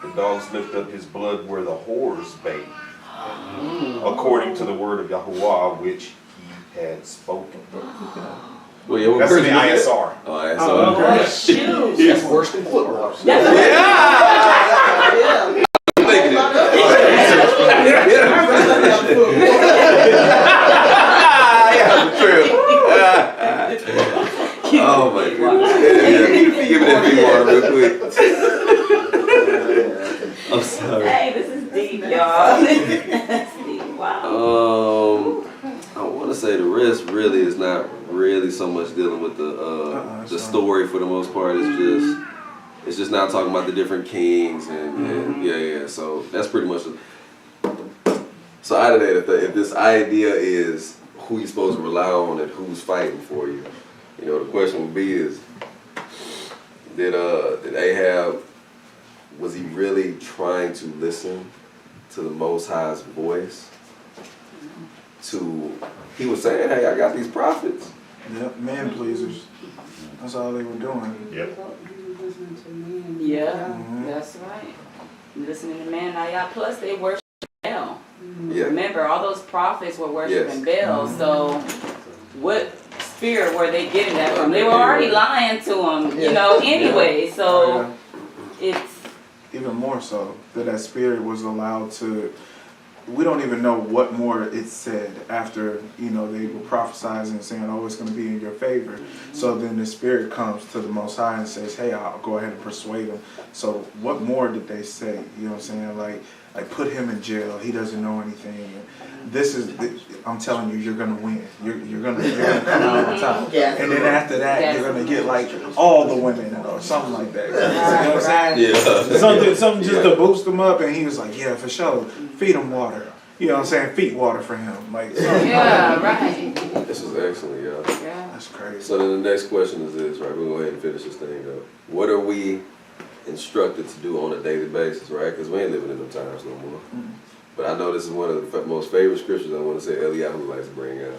the dogs licked up his blood where the whores bathed, according to the word of Yahuwah which he had spoken. Well, yeah, that's in the ISR. Oh, ISR. Okay. Shoot. That's worse than foot wars. Oh my goodness. Give me that big water real quick. I'm sorry. Hey, this is deep, y'all. That's deep. Wow. I want to say the rest really is not really so much dealing with the story for the most part. It's just not talking about the different kings and yeah. So that's pretty much. So out of that, if this idea is who you're supposed to rely on and who's fighting for you, you know, the question would be is, did Ahab, was he really trying to listen to the Most High's voice? He was saying, hey, I got these prophets. Yep, man pleasers. That's all they were doing. Yep. Yeah, that's right. Listening to man, plus they worship Baal. Yeah. Remember, all those prophets were worshiping Baal. So, what spirit were they getting that from? They were already lying to him, you know. Anyway, so it's even more so that spirit was allowed to. We don't even know what more it said after, you know, they were prophesying and saying, oh, it's going to be in your favor. So then the spirit comes to the Most High and says, hey, I'll go ahead and persuade him. So what more did they say? You know what I'm saying? Like put him in jail. He doesn't know anything. I'm telling you, you're going to win. You're going to come out on top. And then after that, you're going to get like all the women or something like that. You know what I'm saying? Yeah. Something just to boost him up. And he was like, yeah, for sure. Feed him water. You know what I'm saying? Feet water for him. Like, yeah, right. This is excellent, y'all. Yeah. That's crazy. So then the next question is this, right? We'll go ahead and finish this thing up. What are we instructed to do on a daily basis, right? Because we ain't living in them times no more. But I know this is one of the most favorite scriptures I want to say Eliyahu likes to bring out.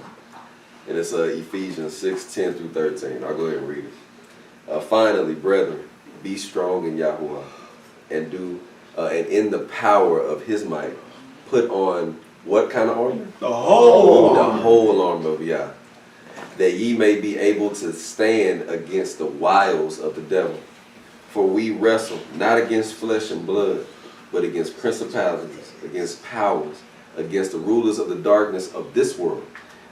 And it's Ephesians 6:10 through 13. I'll go ahead and read it. Finally, brethren, be strong in Yahuwah and in the power of his might, put on what kind of armor? The whole armor of Yah, that ye may be able to stand against the wiles of the devil. For we wrestle not against flesh and blood, but against principalities, against powers, against the rulers of the darkness of this world,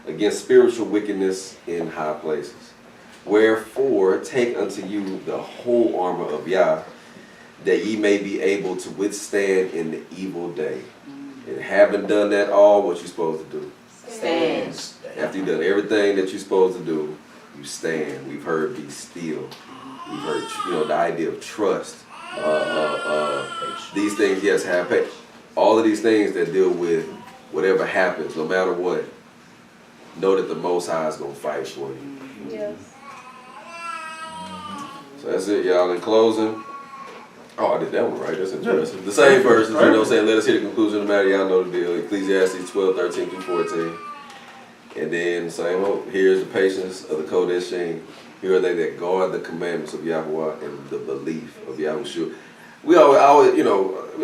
against spiritual wickedness in high places. Wherefore, take unto you the whole armor of Yah, that ye may be able to withstand in the evil day. And having done that all, what you supposed to do? Stand. After you've done everything that you're supposed to do, you stand. We've heard be still. We've heard, the idea of trust. These things, yes, have pay. All of these things that deal with whatever happens, no matter what, know that the Most High is going to fight for you. Yes. So that's it, y'all. In closing, I did that one right. That's interesting. The same verses, saying, let us hear the conclusion of the matter. Y'all know the deal. Ecclesiastes 12:13-14. And then, same hope. Here's the patience of the Kodeshim. Here are they that guard the commandments of Yahweh and the belief of Yahushua. We always, we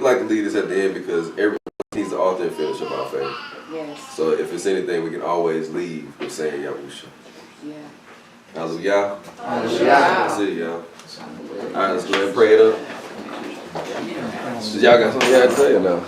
like to lead this at the end because everyone needs the author and finisher of our faith. Yes. So if it's anything, we can always leave with saying Yahushua. Yeah. Hallelujah. Hallelujah. That's it, y'all. All right, let's go ahead and pray it up. Y'all got something y'all to say or no?